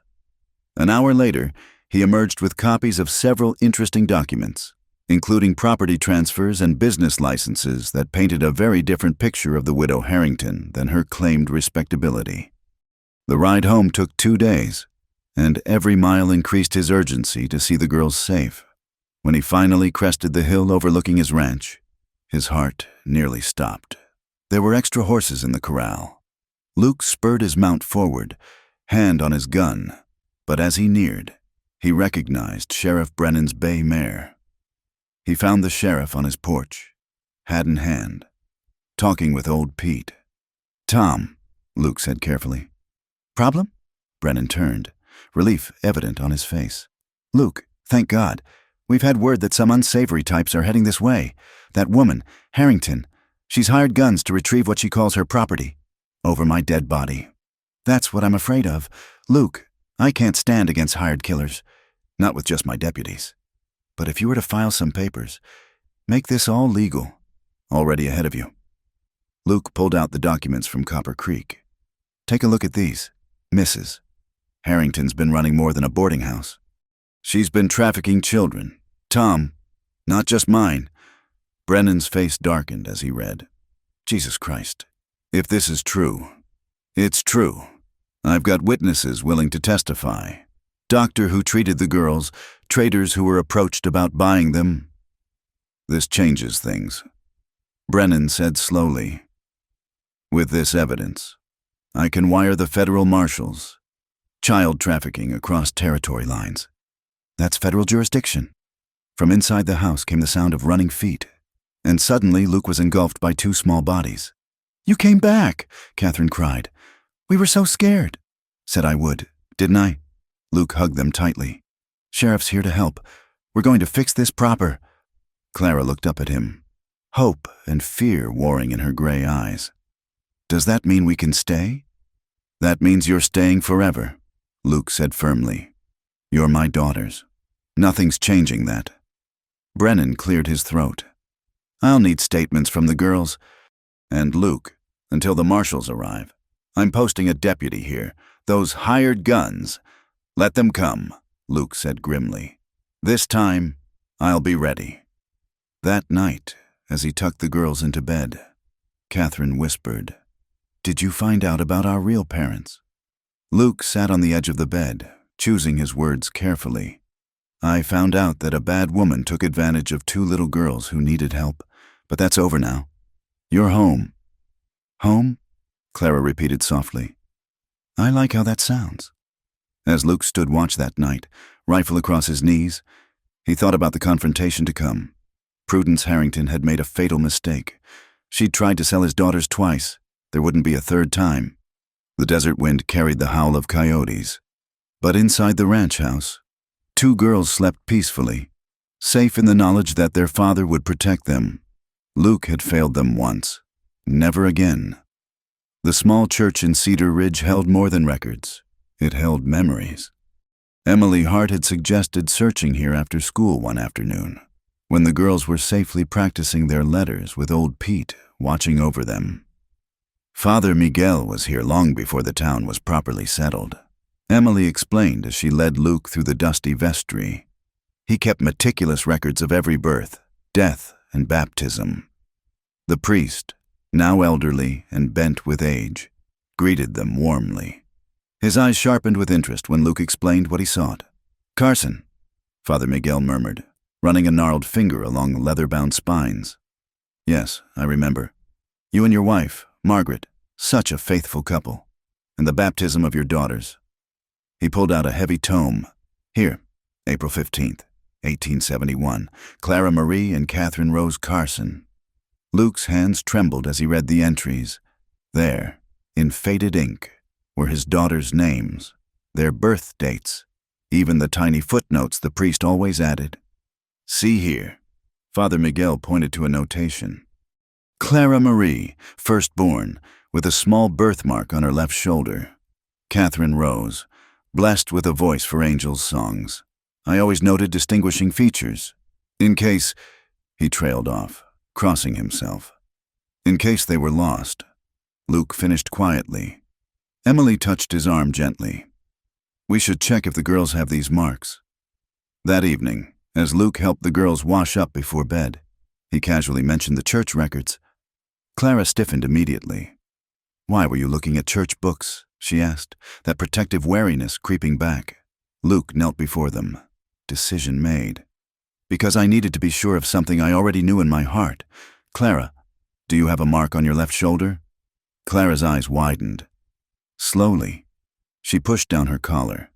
An hour later, he emerged with copies of several interesting documents, including property transfers and business licenses that painted a very different picture of the widow Harrington than her claimed respectability. The ride home took 2 days, and every mile increased his urgency to see the girls safe. When he finally crested the hill overlooking his ranch, his heart nearly stopped. There were extra horses in the corral. Luke spurred his mount forward, hand on his gun, but as he neared, he recognized Sheriff Brennan's bay mare. He found the sheriff on his porch, hat in hand, talking with old Pete. Tom, Luke said carefully. Problem? Brennan turned, relief evident on his face. Luke, thank God. We've had word that some unsavory types are heading this way. That woman, Harrington, she's hired guns to retrieve what she calls her property. Over my dead body. That's what I'm afraid of. Luke, I can't stand against hired killers. Not with just my deputies. But if you were to file some papers, make this all legal. Already ahead of you. Luke pulled out the documents from Copper Creek. Take a look at these. Mrs. Harrington's been running more than a boarding house. She's been trafficking children. Tom, not just mine. Brennan's face darkened as he read. Jesus Christ. If this is true, it's true. I've got witnesses willing to testify. Doctor who treated the girls, traders who were approached about buying them. This changes things. Brennan said slowly. With this evidence, I can wire the federal marshals. Child trafficking across territory lines. That's federal jurisdiction. From inside the house came the sound of running feet, and suddenly Luke was engulfed by 2 small bodies. You came back, Catherine cried. We were so scared. Said I would, didn't I? Luke hugged them tightly. Sheriff's here to help. We're going to fix this proper. Clara looked up at him, hope and fear warring in her gray eyes. Does that mean we can stay? That means you're staying forever, Luke said firmly. You're my daughters. Nothing's changing that. Brennan cleared his throat. I'll need statements from the girls. And Luke, until the marshals arrive. I'm posting a deputy here. Those hired guns. Let them come, Luke said grimly. This time, I'll be ready. That night, as he tucked the girls into bed, Catherine whispered, Did you find out about our real parents? Luke sat on the edge of the bed, choosing his words carefully. I found out that a bad woman took advantage of 2 little girls who needed help, but that's over now. You're home. Home? Clara repeated softly. I like how that sounds. As Luke stood watch that night, rifle across his knees, he thought about the confrontation to come. Prudence Harrington had made a fatal mistake. She'd tried to sell his daughters twice. There wouldn't be a third time. The desert wind carried the howl of coyotes. But inside the ranch house, 2 girls slept peacefully, safe in the knowledge that their father would protect them. Luke had failed them once. Never again. The small church in Cedar Ridge held more than records. It held memories. Emily Hart had suggested searching here after school one afternoon, when the girls were safely practicing their letters with old Pete watching over them. Father Miguel was here long before the town was properly settled. Emily explained as she led Luke through the dusty vestry. He kept meticulous records of every birth, death, and baptism. The priest, now elderly and bent with age, greeted them warmly. His eyes sharpened with interest when Luke explained what he sought. Carson, Father Miguel murmured, running a gnarled finger along the leather-bound spines. Yes, I remember. You and your wife, Margaret, such a faithful couple. And the baptism of your daughters. He pulled out a heavy tome. Here, April 15th, 1871, Clara Marie and Catherine Rose Carson. Luke's hands trembled as he read the entries. There, in faded ink, were his daughters' names, their birth dates, even the tiny footnotes the priest always added. See here. Father Miguel pointed to a notation. Clara Marie, firstborn, with a small birthmark on her left shoulder. Catherine Rose, blessed with a voice for angels' songs. I always noted distinguishing features. In case, he trailed off, crossing himself. In case they were lost. Luke finished quietly. Emily touched his arm gently. We should check if the girls have these marks. That evening, as Luke helped the girls wash up before bed, he casually mentioned the church records. Clara stiffened immediately. Why were you looking at church books? She asked, that protective wariness creeping back. Luke knelt before them. Decision made. Because I needed to be sure of something I already knew in my heart. Clara, do you have a mark on your left shoulder? Clara's eyes widened. Slowly, she pushed down her collar,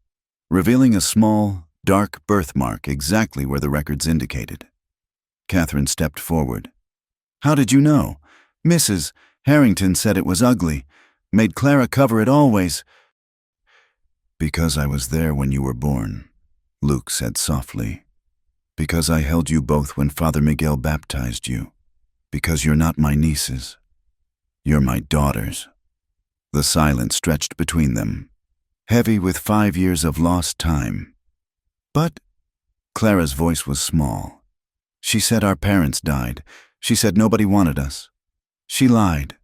revealing a small, dark birthmark exactly where the records indicated. Catherine stepped forward. How did you know? Mrs. Harrington said it was ugly, made Clara cover it always. Because I was there when you were born, Luke said softly. Because I held you both when Father Miguel baptized you. Because you're not my nieces. You're my daughters. The silence stretched between them, heavy with 5 years of lost time. But Clara's voice was small. She said our parents died. She said nobody wanted us. She lied.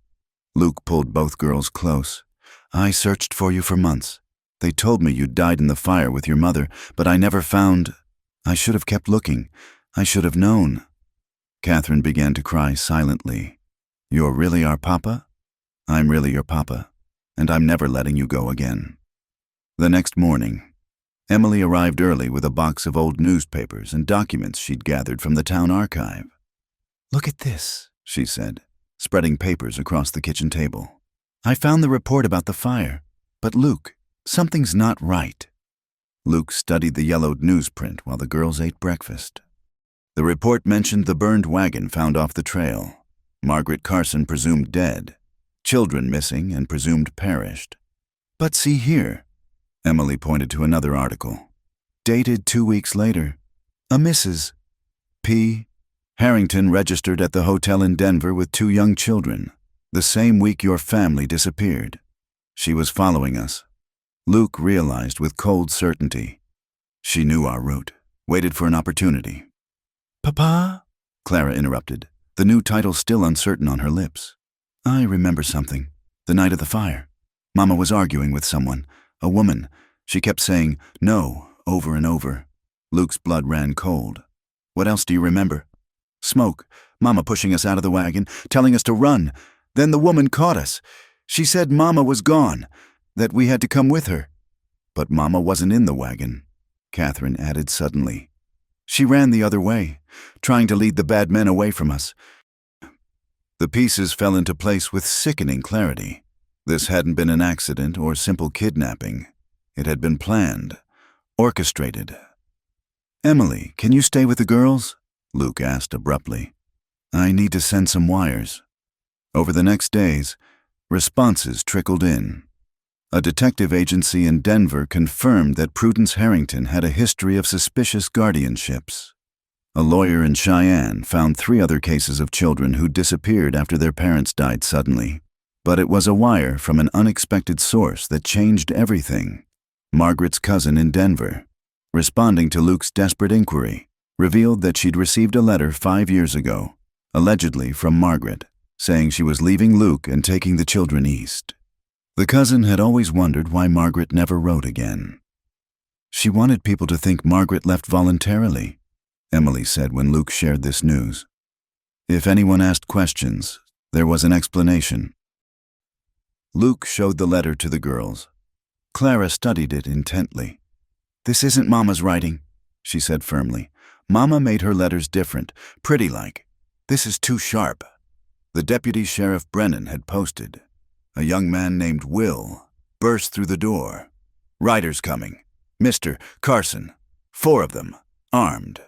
Luke pulled both girls close. I searched for you for months. They told me you'd died in the fire with your mother, but I never found. I should have kept looking. I should have known. Catherine began to cry silently. You're really our papa? I'm really your papa, and I'm never letting you go again. The next morning, Emily arrived early with a box of old newspapers and documents she'd gathered from the town archive. Look at this, she said, spreading papers across the kitchen table. I found the report about the fire, but Luke, something's not right. Luke studied the yellowed newsprint while the girls ate breakfast. The report mentioned the burned wagon found off the trail, Margaret Carson presumed dead, children missing and presumed perished. But see here, Emily pointed to another article, dated 2 weeks later. A Mrs. P. Harrington registered at the hotel in Denver with 2 young children, the same week your family disappeared. She was following us. Luke realized with cold certainty. She knew our route, waited for an opportunity. Papa? Clara interrupted, the new title still uncertain on her lips. I remember something. The night of the fire. Mama was arguing with someone, a woman. She kept saying, no, over and over. Luke's blood ran cold. What else do you remember? Smoke, Mama pushing us out of the wagon, telling us to run. Then the woman caught us. She said Mama was gone. that we had to come with her. But Mama wasn't in the wagon, Catherine added suddenly. She ran the other way, trying to lead the bad men away from us. The pieces fell into place with sickening clarity. This hadn't been an accident or simple kidnapping. It had been planned, orchestrated. "Emily, can you stay with the girls?" Luke asked abruptly. "I need to send some wires." Over the next days, responses trickled in. A detective agency in Denver confirmed that Prudence Harrington had a history of suspicious guardianships. A lawyer in Cheyenne found 3 other cases of children who disappeared after their parents died suddenly. But it was a wire from an unexpected source that changed everything. Margaret's cousin in Denver, responding to Luke's desperate inquiry, revealed that she'd received a letter 5 years ago, allegedly from Margaret, saying she was leaving Luke and taking the children east. The cousin had always wondered why Margaret never wrote again. She wanted people to think Margaret left voluntarily, Emily said when Luke shared this news. If anyone asked questions, there was an explanation. Luke showed the letter to the girls. Clara studied it intently. "This isn't Mama's writing," she said firmly. "Mama made her letters different, pretty-like. This is too sharp." The Deputy Sheriff Brennan had posted. A young man named Will burst through the door. "Riders coming. Mr. Carson. 4 of them, armed."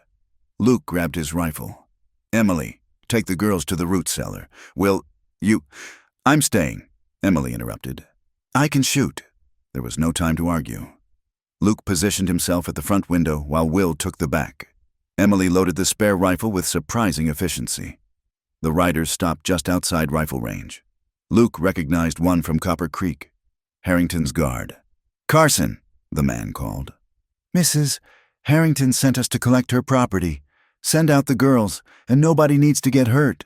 Luke grabbed his rifle. "Emily, take the girls to the root cellar. Will, you—" "I'm staying," Emily interrupted. "I can shoot." There was no time to argue. Luke positioned himself at the front window while Will took the back. Emily loaded the spare rifle with surprising efficiency. The riders stopped just outside rifle range. Luke recognized one from Copper Creek, Harrington's guard. "Carson," the man called. "Mrs. Harrington sent us to collect her property. Send out the girls, and nobody needs to get hurt."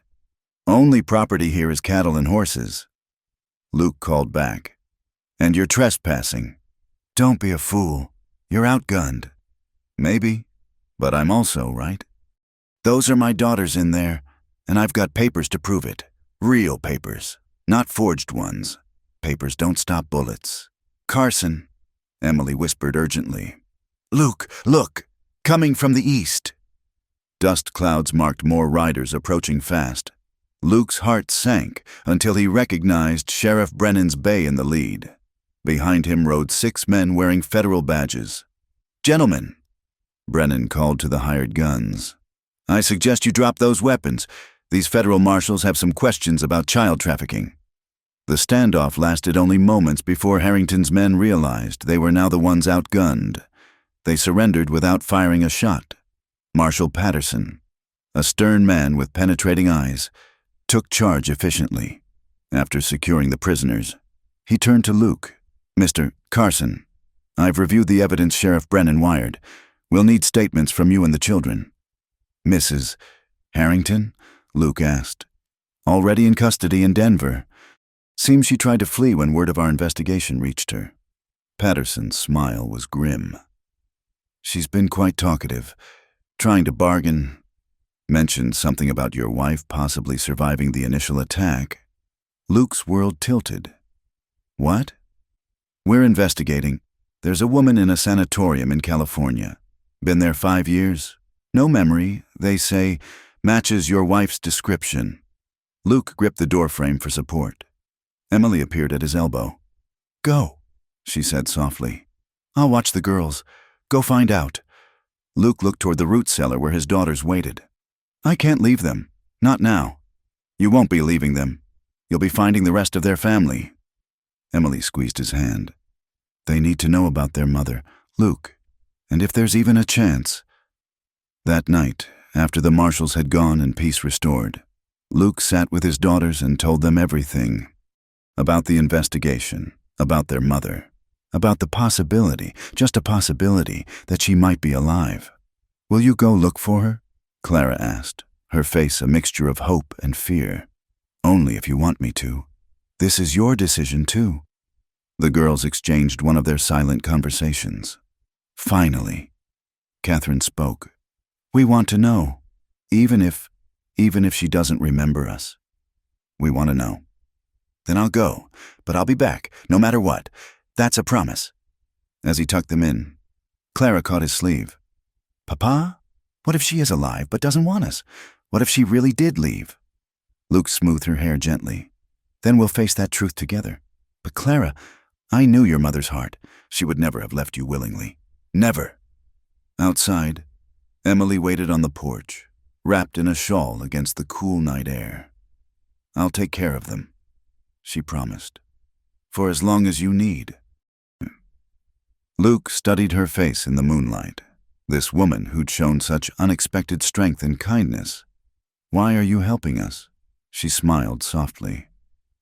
"Only property here is cattle and horses." Luke called back. "And you're trespassing." "Don't be a fool. You're outgunned." "Maybe, but I'm also right." "Those are my daughters in there, and I've got papers to prove it. Real papers, not forged ones. Papers don't stop bullets." "Carson," Emily whispered urgently. "Luke, look, coming from the east." Dust clouds marked more riders approaching fast. Luke's heart sank until he recognized Sheriff Brennan's bay in the lead. Behind him rode 6 men wearing federal badges. "Gentlemen," Brennan called to the hired guns, "I suggest you drop those weapons. These federal marshals have some questions about child trafficking." The standoff lasted only moments before Harrington's men realized they were now the ones outgunned. They surrendered without firing a shot. Marshal Patterson, a stern man with penetrating eyes, took charge efficiently. After securing the prisoners, he turned to Luke. "Mr. Carson, I've reviewed the evidence Sheriff Brennan wired. We'll need statements from you and the children." "Mrs. Harrington?" Luke asked. "Already in custody in Denver. Seems she tried to flee when word of our investigation reached her." Patterson's smile was grim. "She's been quite talkative, trying to bargain. Mentioned something about your wife possibly surviving the initial attack." Luke's world tilted. "What?" "We're investigating. There's a woman in a sanatorium in California. Been there 5 years. No memory, they say, matches your wife's description." Luke gripped the doorframe for support. Emily appeared at his elbow. "Go," she said softly. "I'll watch the girls. Go find out." Luke looked toward the root cellar where his daughters waited. "I can't leave them. Not now." "You won't be leaving them. You'll be finding the rest of their family." Emily squeezed his hand. "They need to know about their mother, Luke, and if there's even a chance." That night, after the marshals had gone and peace restored, Luke sat with his daughters and told them everything. About the investigation, about their mother, about the possibility, just a possibility, that she might be alive. "Will you go look for her?" Clara asked, her face a mixture of hope and fear. "Only if you want me to. This is your decision, too." The girls exchanged one of their silent conversations. "Finally," Catherine spoke. "We want to know, even if she doesn't remember us. We want to know." "Then I'll go, but I'll be back, no matter what. That's a promise. As he tucked them in, Clara caught his sleeve. Papa? What if she is alive but doesn't want us? What if she really did leave? Luke smoothed her hair gently. Then we'll face that truth together. But Clara, I knew your mother's heart. She would never have left you willingly. Never. Outside, Emily waited on the porch, wrapped in a shawl against the cool night air. I'll take care of them, she promised. For as long as you need. Luke studied her face in the moonlight, this woman who'd shown such unexpected strength and kindness. Why are you helping us? She smiled softly.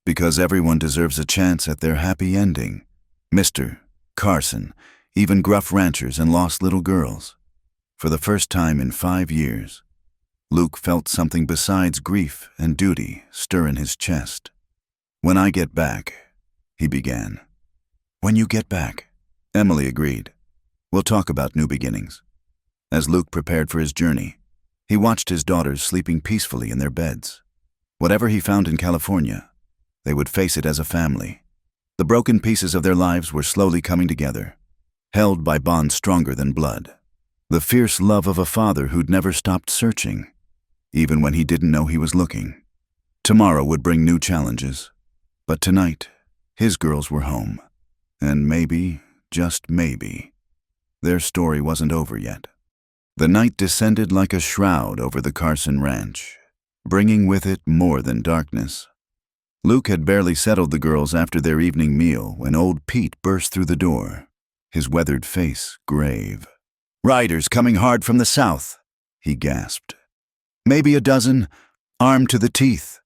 Because everyone deserves a chance at their happy ending. Mr. Carson, even gruff ranchers and lost little girls. For the first time in 5 years, Luke felt something besides grief and duty stir in his chest. When I get back, he began. When you get back, Emily agreed. We'll talk about new beginnings. As Luke prepared for his journey, he watched his daughters sleeping peacefully in their beds. Whatever he found in California, they would face it as a family. The broken pieces of their lives were slowly coming together, held by bonds stronger than blood. The fierce love of a father who'd never stopped searching, even when he didn't know he was looking. Tomorrow would bring new challenges, but tonight, his girls were home. And maybe, just maybe, their story wasn't over yet. The night descended like a shroud over the Carson ranch, bringing with it more than darkness. Luke had barely settled the girls after their evening meal when old Pete burst through the door, his weathered face grave. Riders coming hard from the south, he gasped. Maybe a dozen, armed to the teeth.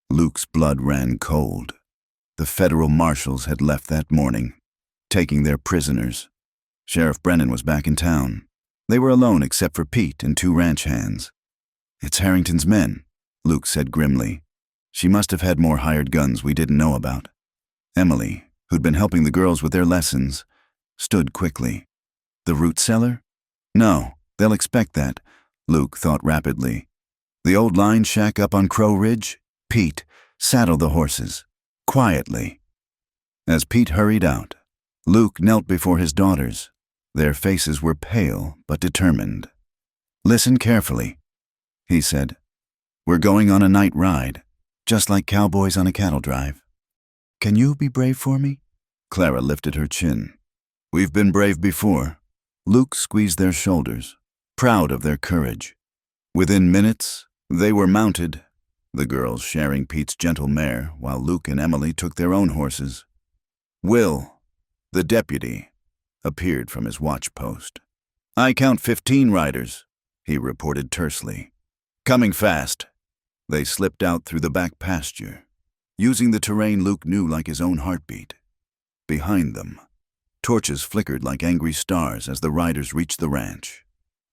Luke's blood ran cold. The federal marshals had left that morning, taking their prisoners. Sheriff Brennan was back in town. They were alone except for Pete and 2 ranch hands. It's Harrington's men, Luke said grimly. She must have had more hired guns we didn't know about. Emily, who'd been helping the girls with their lessons, stood quickly. The root cellar? No, they'll expect that, Luke thought rapidly. The old line shack up on Crow Ridge? Pete, saddle the horses. Quietly. As Pete hurried out, Luke knelt before his daughters. Their faces were pale but determined. Listen carefully, he said. We're going on a night ride, just like cowboys on a cattle drive. Can you be brave for me? Clara lifted her chin. We've been brave before. Luke squeezed their shoulders, proud of their courage. Within minutes, they were mounted, the girls sharing Pete's gentle mare while Luke and Emily took their own horses. Will, the deputy, appeared from his watch post. I count 15 riders, he reported tersely. Coming fast. They slipped out through the back pasture, using the terrain Luke knew like his own heartbeat. Behind them, torches flickered like angry stars as the riders reached the ranch.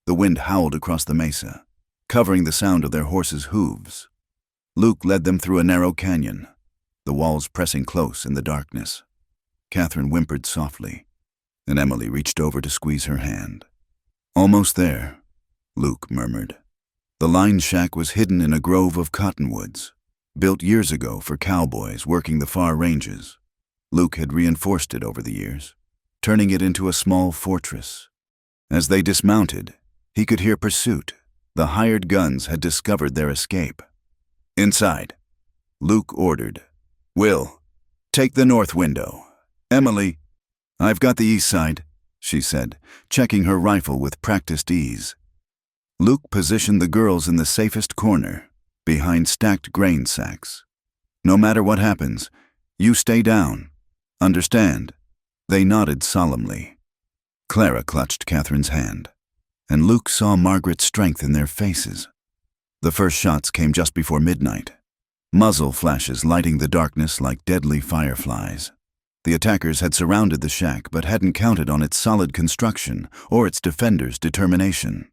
The wind howled across the mesa, covering the sound of their horses' hooves. Luke led them through a narrow canyon, the walls pressing close in the darkness. Catherine whimpered softly, and Emily reached over to squeeze her hand. Almost there, Luke murmured. The line shack was hidden in a grove of cottonwoods, built years ago for cowboys working the far ranges. Luke had reinforced it over the years, turning it into a small fortress. As they dismounted, he could hear pursuit. The hired guns had discovered their escape. Inside, Luke ordered. Will, take the north window. Emily, I've got the east side, she said, checking her rifle with practiced ease. Luke positioned the girls in the safest corner, behind stacked grain sacks. No matter what happens, you stay down. Understand? They nodded solemnly. Clara clutched Catherine's hand, and Luke saw Margaret's strength in their faces. The first shots came just before midnight, muzzle flashes lighting the darkness like deadly fireflies. The attackers had surrounded the shack but hadn't counted on its solid construction or its defenders' determination.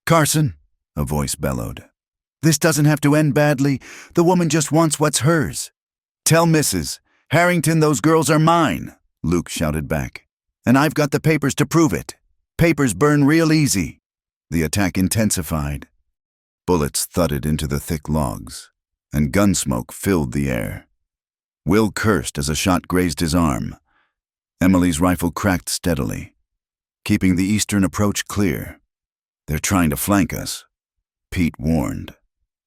Carson, a voice bellowed. This doesn't have to end badly. The woman just wants what's hers. Tell Mrs. Harrington those girls are mine, Luke shouted back. And I've got the papers to prove it. Papers burn real easy. The attack intensified. Bullets thudded into the thick logs, and gun smoke filled the air. Will cursed as a shot grazed his arm. Emily's rifle cracked steadily, keeping the eastern approach clear. "They're trying to flank us," Pete warned.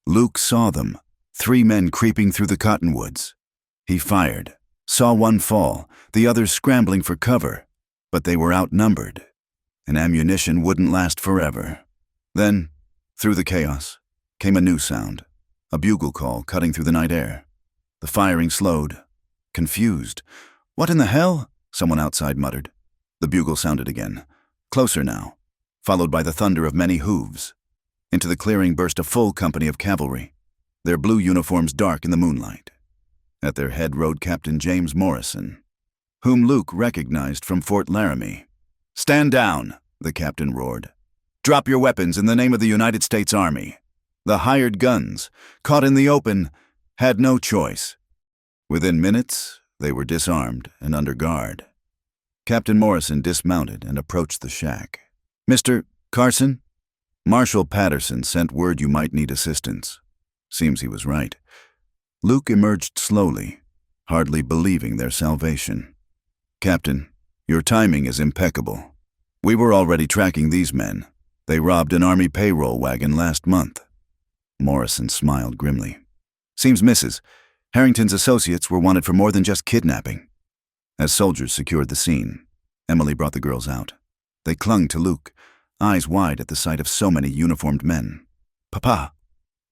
Luke saw them, 3 men creeping through the cottonwoods. He fired, saw one fall, the others scrambling for cover, but they were outnumbered, and ammunition wouldn't last forever. Then, through the chaos, came a new sound, a bugle call cutting through the night air. The firing slowed. Confused. "What in the hell?" someone outside muttered. The bugle sounded again, closer now, followed by the thunder of many hooves. Into the clearing burst a full company of cavalry, their blue uniforms dark in the moonlight. At their head rode Captain James Morrison, whom Luke recognized from Fort Laramie. "Stand down," the captain roared. "Drop your weapons in the name of the United States Army." The hired guns, caught in the open, had no choice. Within minutes, they were disarmed and under guard. Captain Morrison dismounted and approached the shack. "Mr. Carson? Marshal Patterson sent word you might need assistance." Seems he was right. Luke emerged slowly, hardly believing their salvation. "Captain, your timing is impeccable. We were already tracking these men. They robbed an Army payroll wagon last month." Morrison smiled grimly. "Seems Mrs. Harrington's associates were wanted for more than just kidnapping." As soldiers secured the scene, Emily brought the girls out. They clung to Luke, eyes wide at the sight of so many uniformed men. "Papa,"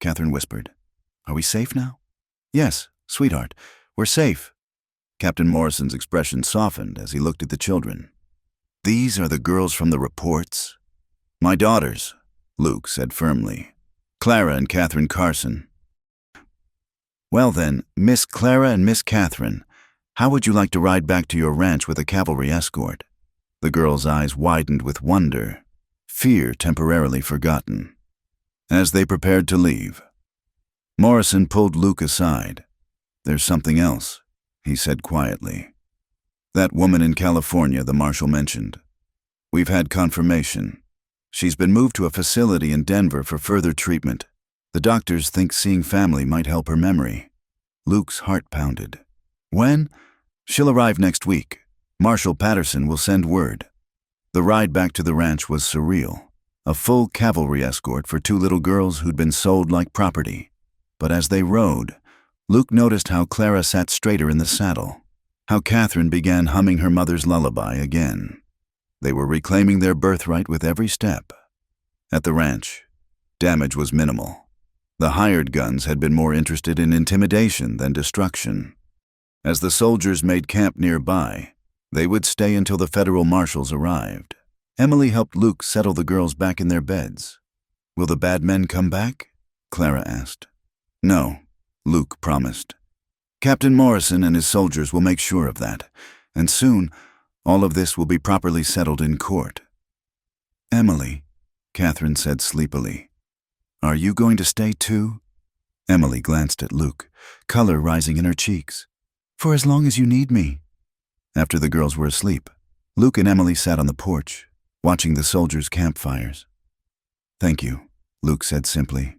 Catherine whispered. "Are we safe now?" "Yes, sweetheart, we're safe." Captain Morrison's expression softened as he looked at the children. "These are the girls from the reports?" "My daughters," Luke said firmly. "Clara and Catherine Carson." "Well then, Miss Clara and Miss Catherine, how would you like to ride back to your ranch with a cavalry escort?" The girls' eyes widened with wonder, fear temporarily forgotten. As they prepared to leave, Morrison pulled Luke aside. "There's something else," he said quietly. "That woman in California the marshal mentioned. We've had confirmation. She's been moved to a facility in Denver for further treatment. The doctors think seeing family might help her memory." Luke's heart pounded. "When?" "She'll arrive next week. Marshal Patterson will send word." The ride back to the ranch was surreal. A full cavalry escort for 2 little girls who'd been sold like property. But as they rode, Luke noticed how Clara sat straighter in the saddle, how Catherine began humming her mother's lullaby again. They were reclaiming their birthright with every step. At the ranch, damage was minimal. The hired guns had been more interested in intimidation than destruction. As the soldiers made camp nearby, they would stay until the federal marshals arrived. Emily helped Luke settle the girls back in their beds. "Will the bad men come back?" Clara asked. "No," Luke promised. "Captain Morrison and his soldiers will make sure of that, and soon all of this will be properly settled in court." "Emily," Catherine said sleepily, "are you going to stay too?" Emily glanced at Luke, color rising in her cheeks. "For as long as you need me." After the girls were asleep, Luke and Emily sat on the porch, watching the soldiers' campfires. "Thank you," Luke said simply.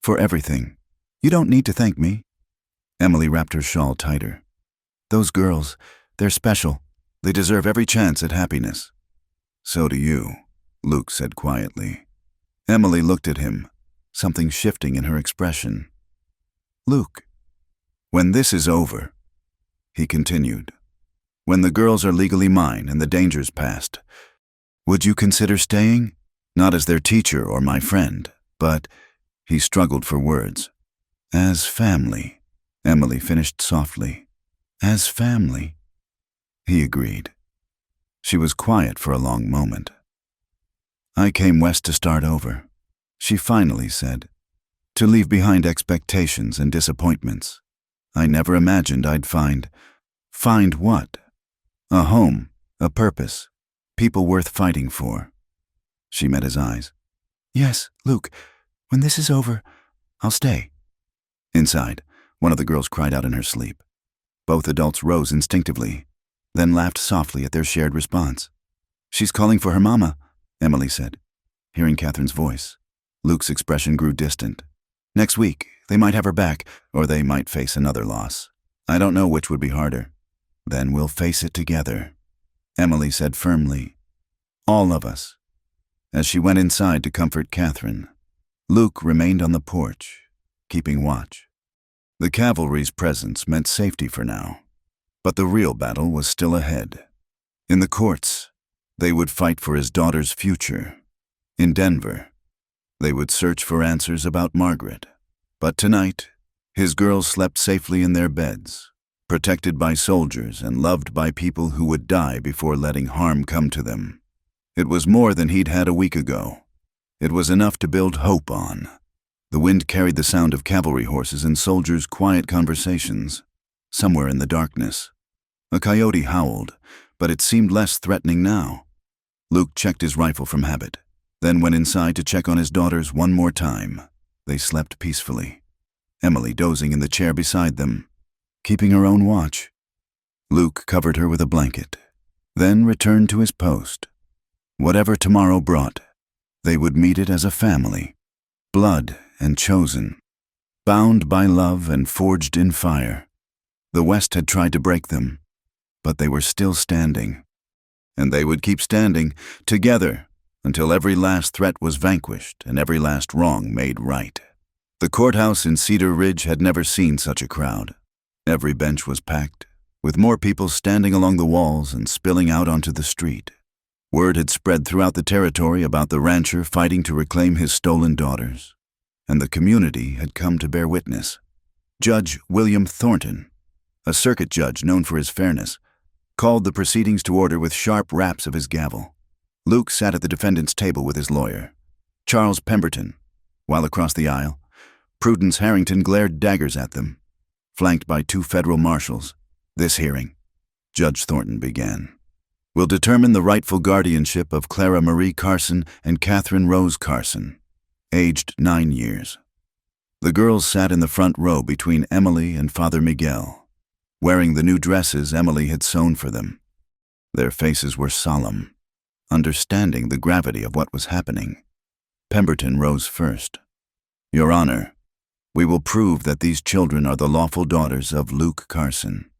"For everything. You don't need to thank me." Emily wrapped her shawl tighter. "Those girls, they're special. They deserve every chance at happiness." "So do you," Luke said quietly. Emily looked at him, something shifting in her expression. "Luke, when this is over," he continued, "when the girls are legally mine and the danger's past, would you consider staying? Not as their teacher or my friend, but," he struggled for words, "as family," Emily finished softly. "As family." He agreed. She was quiet for a long moment. "I came west to start over," she finally said, "to leave behind expectations and disappointments. I never imagined I'd find what? A home, a purpose, people worth fighting for." She met his eyes. "Yes, Luke, when this is over, I'll stay." Inside, one of the girls cried out in her sleep. Both adults rose instinctively, then laughed softly at their shared response. "She's calling for her mama," Emily said, hearing Catherine's voice. Luke's expression grew distant. "Next week, they might have her back, or they might face another loss. I don't know which would be harder." Then we'll face it together, Emily said firmly. All of us. As she went inside to comfort Catherine, Luke remained on the porch, keeping watch. The cavalry's presence meant safety for now, but the real battle was still ahead. In the courts, they would fight for his daughter's future. In Denver, they would search for answers about Margaret. But tonight, his girls slept safely in their beds, protected by soldiers and loved by people who would die before letting harm come to them. It was more than he'd had a week ago. It was enough to build hope on. The wind carried the sound of cavalry horses and soldiers' quiet conversations. Somewhere in the darkness, a coyote howled, but it seemed less threatening now. Luke checked his rifle from habit, then went inside to check on his daughters one more time. They slept peacefully, Emily dozing in the chair beside them, keeping her own watch. Luke covered her with a blanket, then returned to his post. Whatever tomorrow brought, they would meet it as a family, blood and chosen, bound by love and forged in fire. The West had tried to break them, but they were still standing. And they would keep standing, together, until every last threat was vanquished and every last wrong made right. The courthouse in Cedar Ridge had never seen such a crowd. Every bench was packed, with more people standing along the walls and spilling out onto the street. Word had spread throughout the territory about the rancher fighting to reclaim his stolen daughters, and the community had come to bear witness. Judge William Thornton, a circuit judge known for his fairness, called the proceedings to order with sharp raps of his gavel. Luke sat at the defendant's table with his lawyer, Charles Pemberton, while across the aisle, Prudence Harrington glared daggers at them. Flanked by 2 federal marshals, this hearing, Judge Thornton began, will determine the rightful guardianship of Clara Marie Carson and Catherine Rose Carson, aged 9 years. The girls sat in the front row between Emily and Father Miguel, wearing the new dresses Emily had sewn for them. Their faces were solemn, understanding the gravity of what was happening. Pemberton rose first. Your Honor, we will prove that these children are the lawful daughters of Luke Carson,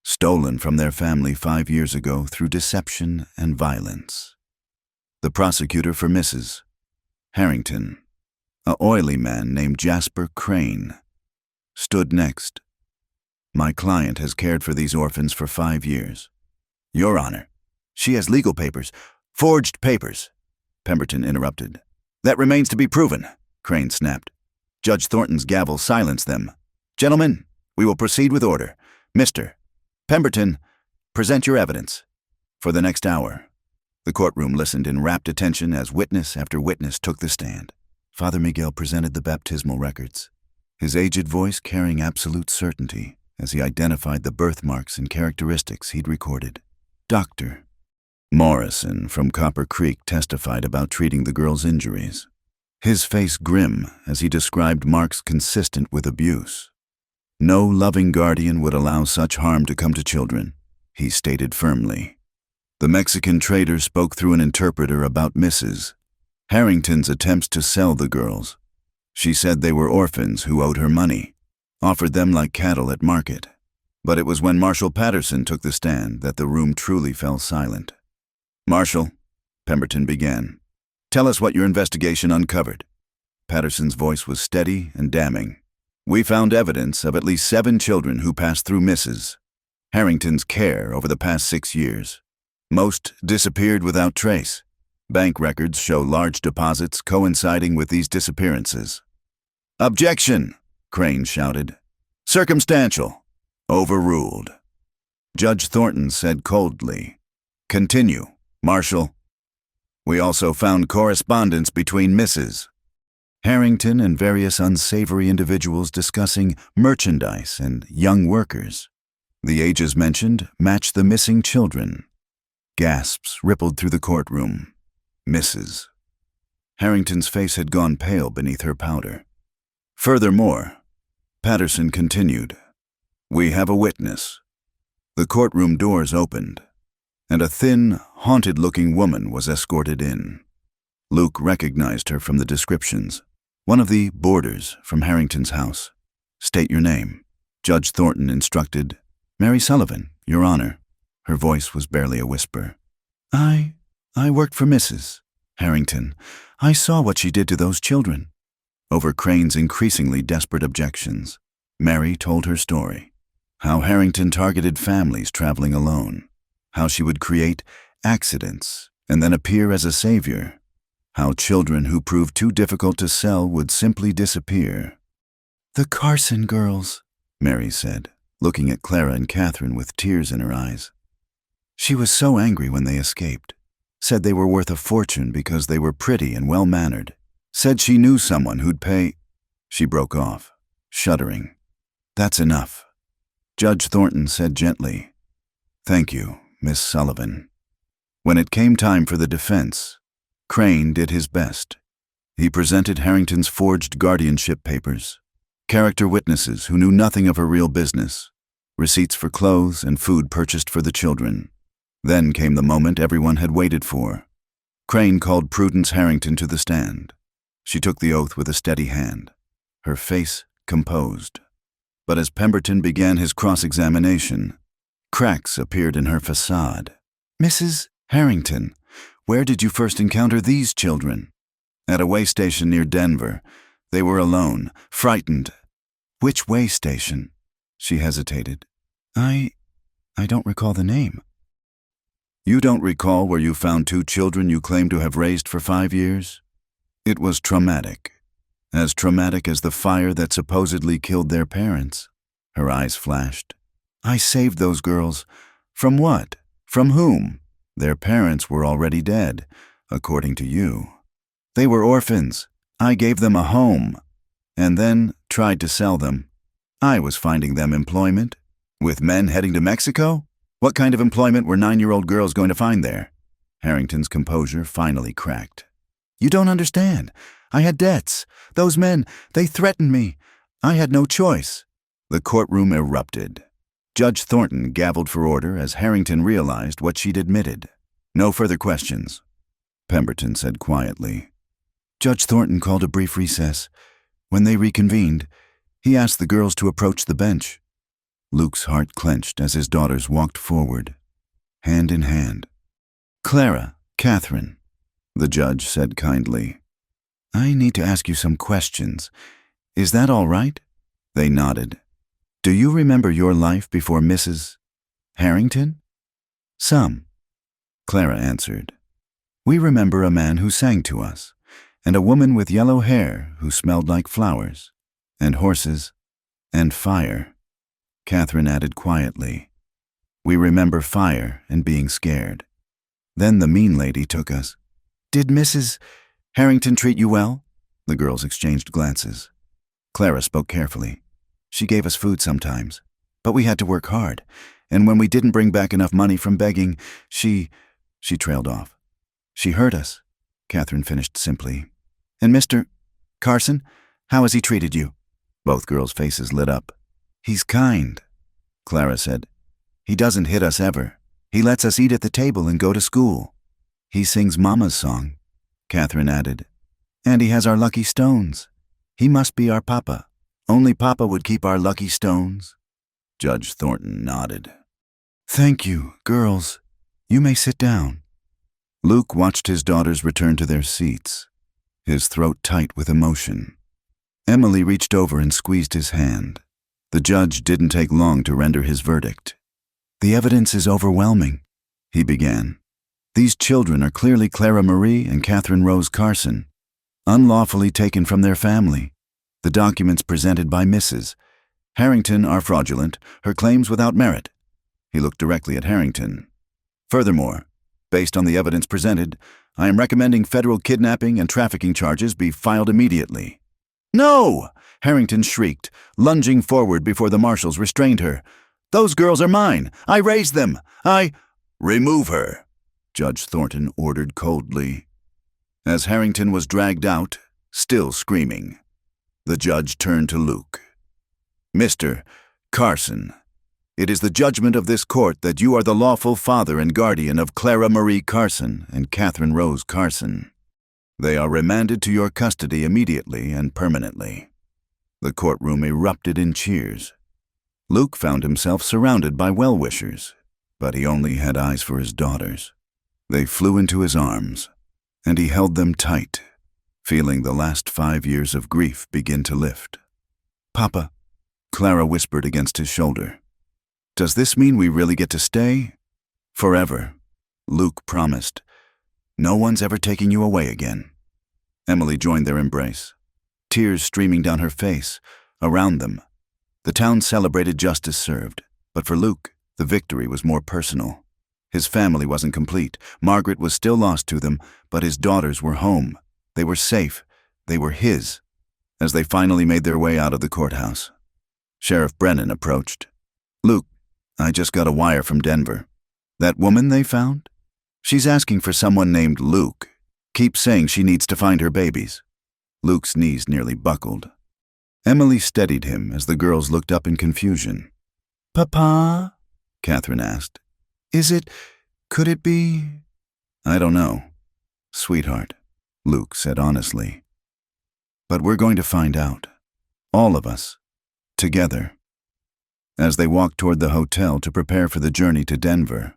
stolen from their family 5 years ago through deception and violence. The prosecutor for Mrs. Harrington, a oily man named Jasper Crane, stood next. My client has cared for these orphans for 5 years. Your Honor, she has legal papers, forged papers, Pemberton interrupted. That remains to be proven, Crane snapped. Judge Thornton's gavel silenced them. Gentlemen, we will proceed with order. Mr. Pemberton, present your evidence. For the next hour, the courtroom listened in rapt attention as witness after witness took the stand. Father Miguel presented the baptismal records, his aged voice carrying absolute certainty as he identified the birthmarks and characteristics he'd recorded. Dr. Morrison from Copper Creek testified about treating the girl's injuries, his face grim as he described marks consistent with abuse. No loving guardian would allow such harm to come to children, he stated firmly. The Mexican trader spoke through an interpreter about Mrs. Harrington's attempts to sell the girls. She said they were orphans who owed her money, offered them like cattle at market. But it was when Marshal Patterson took the stand that the room truly fell silent. Marshal, Pemberton began, tell us what your investigation uncovered. Patterson's voice was steady and damning. We found evidence of at least 7 children who passed through Mrs. Harrington's care over the past 6 years. Most disappeared without trace. Bank records show large deposits coinciding with these disappearances. Objection, Crane shouted. Circumstantial. Overruled. Judge Thornton said coldly, Continue, Marshal. We also found correspondence between Mrs. Harrington and various unsavory individuals discussing merchandise and young workers. The ages mentioned matched the missing children. Gasps rippled through the courtroom. Mrs. Harrington's face had gone pale beneath her powder. Furthermore, Patterson continued, we have a witness. The courtroom doors opened, and a thin, haunted-looking woman was escorted in. Luke recognized her from the descriptions. One of the boarders from Harrington's house. State your name. Judge Thornton instructed, Mary Sullivan, Your Honor." Her voice was barely a whisper. I worked for Mrs. Harrington. I saw what she did to those children." Over Crane's increasingly desperate objections, Mary told her story. How Harrington targeted families traveling alone. How she would create accidents and then appear as a savior. How children who proved too difficult to sell would simply disappear. "The Carson girls," Mary said, looking at Clara and Catherine with tears in her eyes. "She was so angry when they escaped. Said they were worth a fortune because they were pretty and well-mannered. Said she knew someone who'd pay—" She broke off, shuddering. "That's enough." Judge Thornton said gently, "Thank you, Miss Sullivan." When it came time for the defense, Crane did his best. He presented Harrington's forged guardianship papers, character witnesses who knew nothing of her real business, receipts for clothes and food purchased for the children. Then came the moment everyone had waited for. Crane called Prudence Harrington to the stand. She took the oath with a steady hand, her face composed. But as Pemberton began his cross-examination, cracks appeared in her facade. "Mrs. Harrington, where did you first encounter these children?" "At a way station near Denver. They were alone, frightened." "Which way station?" She hesitated. I don't recall the name." "You don't recall where you found 2 children you claim to have raised for 5 years? It was traumatic. As traumatic as the fire that supposedly killed their parents." Her eyes flashed. "I saved those girls. From what? From whom? Their parents were already dead, according to you. They were orphans. I gave them a home, and then tried to sell them. I was finding them employment. With men heading to Mexico? What kind of employment were 9-year-old girls going to find there?" Harrington's composure finally cracked. "You don't understand. I had debts. Those men, they threatened me. I had no choice." The courtroom erupted. Judge Thornton gavelled for order as Harrington realized what she'd admitted. "No further questions," Pemberton said quietly. Judge Thornton called a brief recess. When they reconvened, he asked the girls to approach the bench. Luke's heart clenched as his daughters walked forward, hand in hand. "Clara, Catherine," the judge said kindly, "I need to ask you some questions. Is that all right?" They nodded. "Do you remember your life before Mrs. Harrington?" "Some," Clara answered. "We remember a man who sang to us, and a woman with yellow hair who smelled like flowers, and horses, and fire." Catherine added quietly, "We remember fire and being scared. Then the mean lady took us." "Did Mrs. Harrington treat you well?" The girls exchanged glances. Clara spoke carefully. "She gave us food sometimes, but we had to work hard, and when we didn't bring back enough money from begging, she trailed off. She hurt us," Catherine finished simply. "And Mr. Carson, how has he treated you?" Both girls' faces lit up. "He's kind," Clara said. "He doesn't hit us ever. He lets us eat at the table and go to school." "He sings Mama's song," Catherine added. "And he has our lucky stones. He must be our papa. Only papa would keep our lucky stones." Judge Thornton nodded. "Thank you, girls. You may sit down." Luke watched his daughters return to their seats, his throat tight with emotion. Emily reached over and squeezed his hand. The judge didn't take long to render his verdict. "The evidence is overwhelming," he began. "These children are clearly Clara Marie and Catherine Rose Carson, unlawfully taken from their family. The documents presented by Mrs. Harrington are fraudulent, her claims without merit." He looked directly at Harrington. "Furthermore, based on the evidence presented, I am recommending federal kidnapping and trafficking charges be filed immediately." "No!" Harrington shrieked, lunging forward before the marshals restrained her. "Those girls are mine. I raised them. Remove her," Judge Thornton ordered coldly. As Harrington was dragged out, still screaming, the judge turned to Luke. "Mr. Carson, it is the judgment of this court that you are the lawful father and guardian of Clara Marie Carson and Catherine Rose Carson. They are remanded to your custody immediately and permanently." The courtroom erupted in cheers. Luke found himself surrounded by well-wishers, But he only had eyes for his daughters. They flew into his arms, and he held them tight, feeling the last 5 years of grief begin to lift. "Papa," Clara whispered against his shoulder. "Does this mean we really get to stay?" "Forever," Luke promised. "No one's ever taking you away again." Emily joined their embrace, tears streaming down her face. Around them, the town celebrated justice served, but for Luke, the victory was more personal. His family wasn't complete. Margaret was still lost to them, but his daughters were home. They were safe. They were his. As they finally made their way out of the courthouse, Sheriff Brennan approached. "Luke, I just got a wire from Denver. That woman they found? She's asking for someone named Luke. Keeps saying she needs to find her babies." Luke's knees nearly buckled. Emily steadied him as the girls looked up in confusion. "Papa?" Catherine asked. Could it be?" "I don't know, sweetheart," Luke said honestly. "But we're going to find out. All of us. Together." As they walked toward the hotel to prepare for the journey to Denver,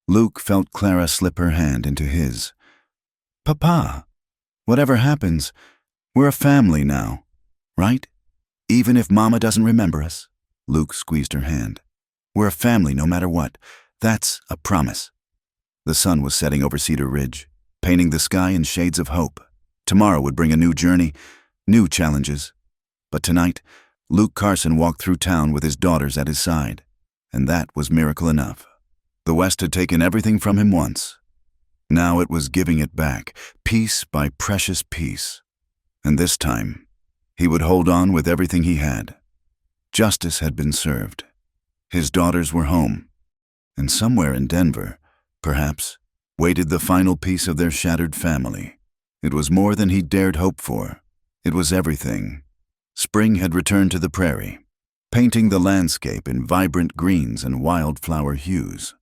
Luke felt Clara slip her hand into his. "Papa, whatever happens, we're a family now, right? Even if Mama doesn't remember us." Luke squeezed her hand. "We're a family no matter what. That's a promise." The sun was setting over Cedar Ridge, painting the sky in shades of hope. Tomorrow would bring a new journey, new challenges. But tonight, Luke Carson walked through town with his daughters at his side, and that was miracle enough. The West had taken everything from him once. Now it was giving it back, piece by precious piece. And this time, he would hold on with everything he had. Justice had been served. His daughters were home. And somewhere in Denver, perhaps, waited the final piece of their shattered family. It was more than he dared hope for. It was everything. Spring had returned to the prairie, painting the landscape in vibrant greens and wildflower hues.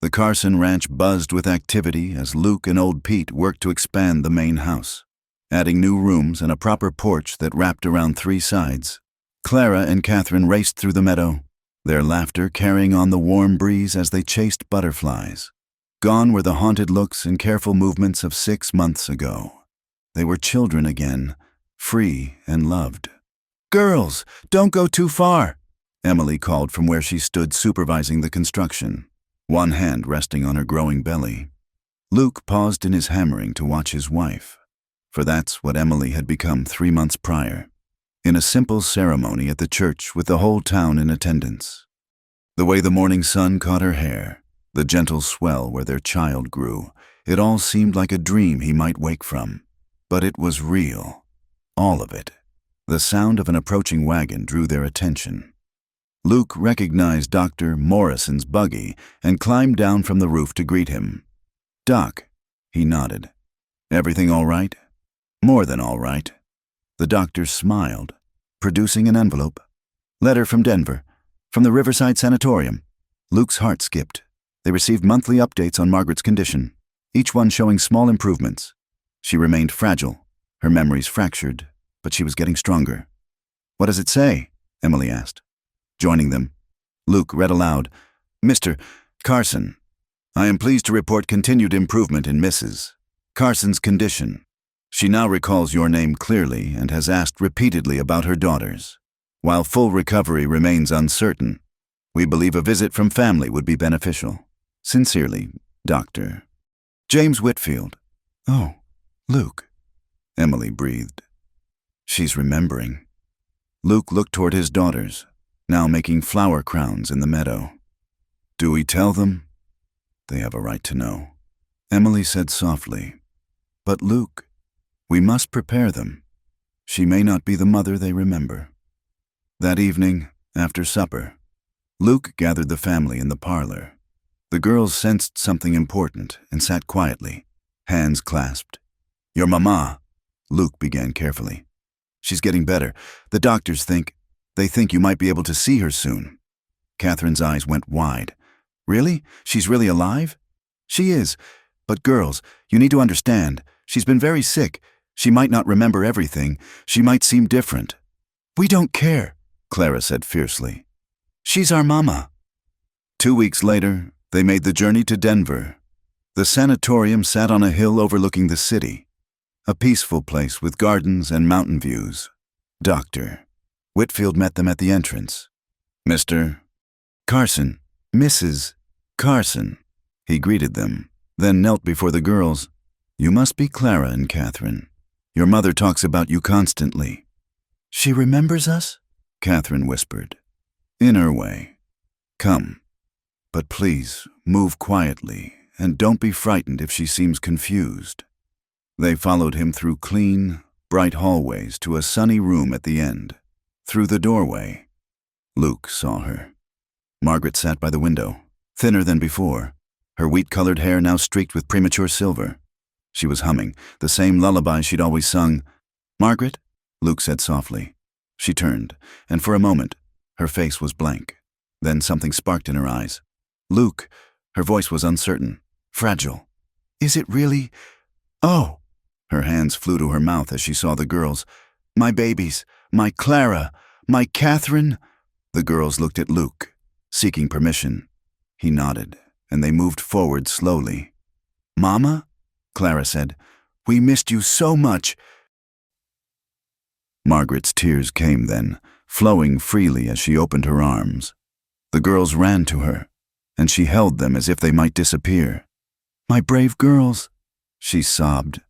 The Carson ranch buzzed with activity as Luke and old Pete worked to expand the main house, adding new rooms and a proper porch that wrapped around 3 sides. Clara and Catherine raced through the meadow, their laughter carrying on the warm breeze as they chased butterflies. Gone were the haunted looks and careful movements of 6 months ago. They were children again, free and loved. "Girls, don't go too far," Emily called from where she stood supervising the construction, one hand resting on her growing belly. Luke paused in his hammering to watch his wife, for that's what Emily had become 3 months prior, in a simple ceremony at the church with the whole town in attendance. The way the morning sun caught her hair, the gentle swell where their child grew, it all seemed like a dream he might wake from. But it was real, all of it. The sound of an approaching wagon drew their attention. Luke recognized Dr. Morrison's buggy and climbed down from the roof to greet him. "Doc," he nodded. "Everything all right?" "More than all right." The doctor smiled, producing an envelope. "Letter from Denver, from the Riverside Sanatorium." Luke's heart skipped. They received monthly updates on Margaret's condition, each one showing small improvements. She remained fragile, her memories fractured, but she was getting stronger. "What does it say?" Emily asked. Joining them, Luke read aloud, "Mr. Carson, I am pleased to report continued improvement in Mrs. Carson's condition. She now recalls your name clearly and has asked repeatedly about her daughters. While full recovery remains uncertain, we believe a visit from family would be beneficial. Sincerely, Dr. James Whitfield." "Oh, Luke," Emily breathed. "She's remembering." Luke looked toward his daughters, now making flower crowns in the meadow. "Do we tell them?" "They have a right to know," Emily said softly. "But Luke, we must prepare them. She may not be the mother they remember." That evening, after supper, Luke gathered the family in the parlor. The girls sensed something important and sat quietly, hands clasped. "Your mama," Luke began carefully. "She's getting better. The doctors think you might be able to see her soon." Catherine's eyes went wide. "Really? She's really alive?" "She is. But girls, you need to understand, she's been very sick. She might not remember everything. She might seem different." "We don't care," Clara said fiercely. "She's our mama." 2 weeks later, They made the journey to Denver. The sanatorium sat on a hill overlooking the city, a peaceful place with gardens and mountain views. Dr. Whitfield met them at the entrance. Mr. Carson, Mrs. Carson. He greeted them, then knelt before the girls. You must be Clara and Catherine. Your mother talks about you constantly. She remembers us? Catherine whispered. In her way. Come. But please, move quietly, and don't be frightened if she seems confused. They followed him through clean, bright hallways to a sunny room at the end. Through the doorway, Luke saw her. Margaret sat by the window, thinner than before, her wheat-colored hair now streaked with premature silver. She was humming, the same lullaby she'd always sung. Margaret? Luke said softly. She turned, and for a moment, her face was blank. Then something sparked in her eyes. Luke, her voice was uncertain, fragile. Is it really? Oh! Her hands flew to her mouth as she saw the girls. My babies, my Clara, my Catherine. The girls looked at Luke, seeking permission. He nodded, and they moved forward slowly. Mama? Clara said. We missed you so much. Margaret's tears came then, flowing freely as she opened her arms. The girls ran to her, and she held them as if they might disappear. My brave girls, she sobbed.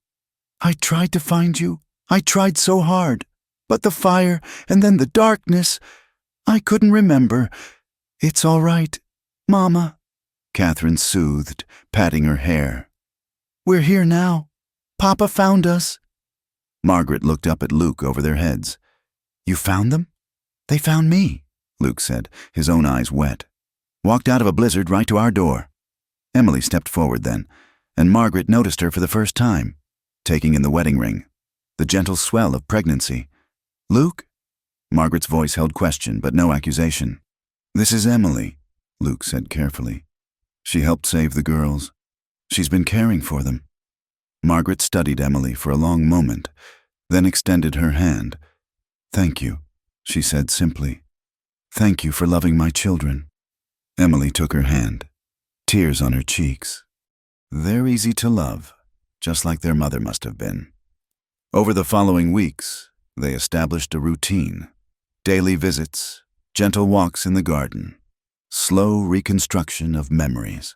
I tried to find you. I tried so hard. But the fire, and then the darkness. I couldn't remember. It's all right, Mama, Catherine soothed, patting her hair. We're here now. Papa found us. Margaret looked up at Luke over their heads. You found them? They found me, Luke said, his own eyes wet. Walked out of a blizzard right to our door. Emily stepped forward then, and Margaret noticed her for the first time, taking in the wedding ring, the gentle swell of pregnancy. Luke? Margaret's voice held question, but no accusation. This is Emily, Luke said carefully. She helped save the girls. She's been caring for them. Margaret studied Emily for a long moment, then extended her hand. Thank you, she said simply. Thank you for loving my children. Emily took her hand, tears on her cheeks. They're easy to love, just like their mother must have been. Over the following weeks, they established a routine. Daily visits, gentle walks in the garden, slow reconstruction of memories.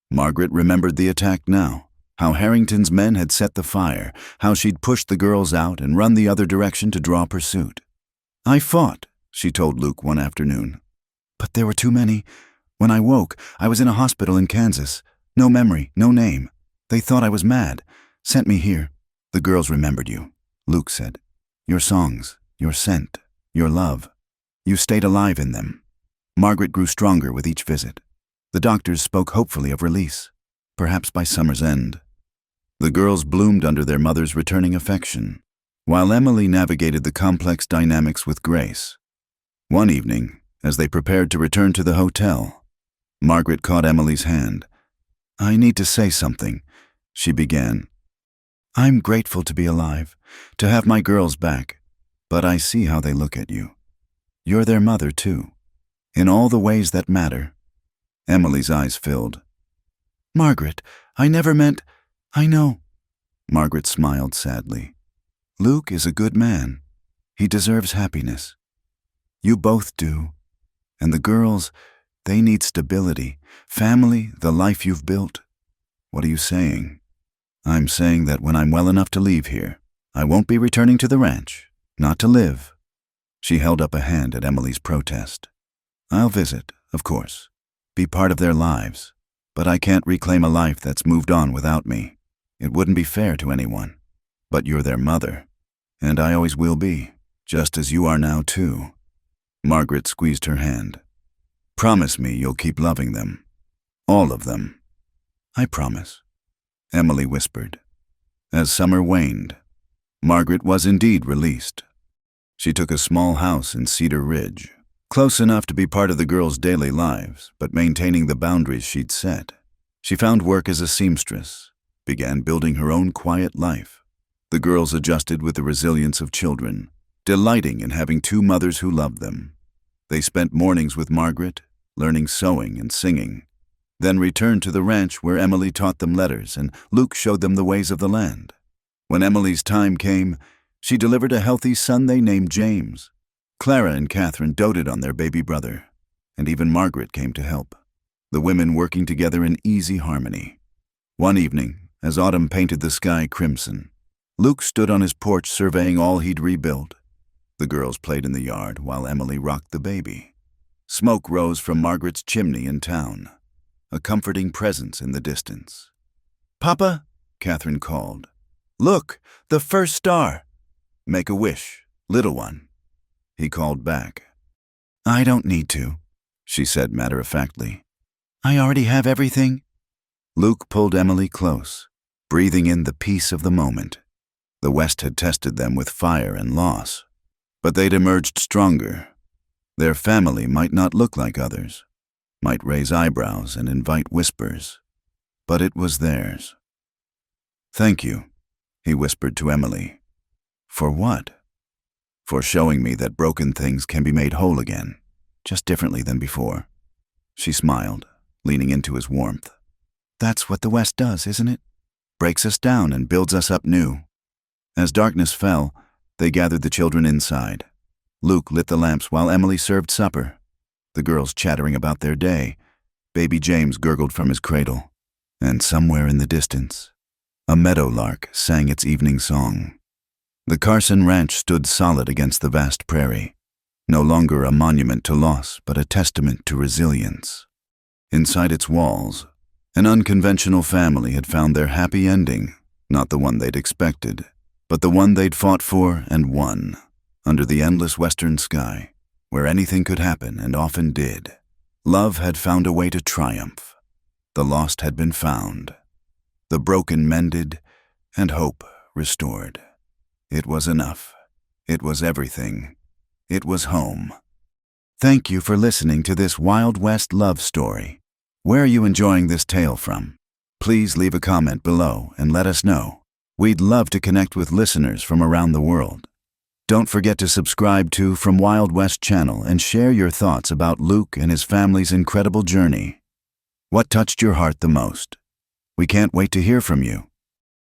Margaret remembered the attack now, how Harrington's men had set the fire, how she'd pushed the girls out and run the other direction to draw pursuit. I fought, she told Luke one afternoon. But there were too many. When I woke, I was in a hospital in Kansas. No memory, no name. They thought I was mad. Sent me here. The girls remembered you, Luke said. Your songs, your scent, your love. You stayed alive in them. Margaret grew stronger with each visit. The doctors spoke hopefully of release, perhaps by summer's end. The girls bloomed under their mother's returning affection, while Emily navigated the complex dynamics with grace. One evening, as they prepared to return to the hotel, Margaret caught Emily's hand. I need to say something, she began. I'm grateful to be alive, to have my girls back, but I see how they look at you. You're their mother, too, in all the ways that matter. Emily's eyes filled. Margaret, I never meant... I know. Margaret smiled sadly. Luke is a good man. He deserves happiness. You both do. And the girls, they need stability, family, the life you've built. What are you saying? I'm saying that when I'm well enough to leave here, I won't be returning to the ranch, not to live. She held up a hand at Emily's protest. I'll visit, of course, be part of their lives, but I can't reclaim a life that's moved on without me. It wouldn't be fair to anyone. But you're their mother, and I always will be, just as you are now too. Margaret squeezed her hand. Promise me you'll keep loving them. All of them. I promise, Emily whispered. As summer waned, Margaret was indeed released. She took a small house in Cedar Ridge, close enough to be part of the girls' daily lives, but maintaining the boundaries she'd set. She found work as a seamstress, began building her own quiet life. The girls adjusted with the resilience of children, delighting in having two mothers who loved them. They spent mornings with Margaret, learning sewing and singing. then returned to the ranch where Emily taught them letters and Luke showed them the ways of the land. When Emily's time came, she delivered a healthy son they named James. Clara and Catherine doted on their baby brother, and even Margaret came to help, the women working together in easy harmony. One evening, as autumn painted the sky crimson, Luke stood on his porch surveying all he'd rebuilt. The girls played in the yard while Emily rocked the baby. Smoke rose from Margaret's chimney in town, a comforting presence in the distance. "Papa," Catherine called. "Look, the first star. Make a wish, little one." He called back. "I don't need to," she said matter-of-factly. "I already have everything." Luke pulled Emily close, breathing in the peace of the moment. The West had tested them with fire and loss, but they'd emerged stronger. Their family might not look like others, might raise eyebrows and invite whispers, but it was theirs. "Thank you," he whispered to Emily. "For what?" "For showing me that broken things can be made whole again, just differently than before." She smiled, leaning into his warmth. "That's what the West does, isn't it? Breaks us down and builds us up new." As darkness fell, they gathered the children inside. Luke lit the lamps while Emily served supper. The girls chattering about their day. Baby James gurgled from his cradle. And somewhere in the distance, a meadowlark sang its evening song. The Carson Ranch stood solid against the vast prairie, no longer a monument to loss, but a testament to resilience. Inside its walls, an unconventional family had found their happy ending, not the one they'd expected, but the one they'd fought for and won, under the endless western sky, where anything could happen and often did. Love had found a way to triumph. The lost had been found, the broken mended, and hope restored. It was enough. It was everything. It was home. Thank you for listening to this Wild West love story. Where are you enjoying this tale from? Please leave a comment below and let us know. We'd love to connect with listeners from around the world. Don't forget to subscribe to From Wild West channel and share your thoughts about Luke and his family's incredible journey. What touched your heart the most? We can't wait to hear from you.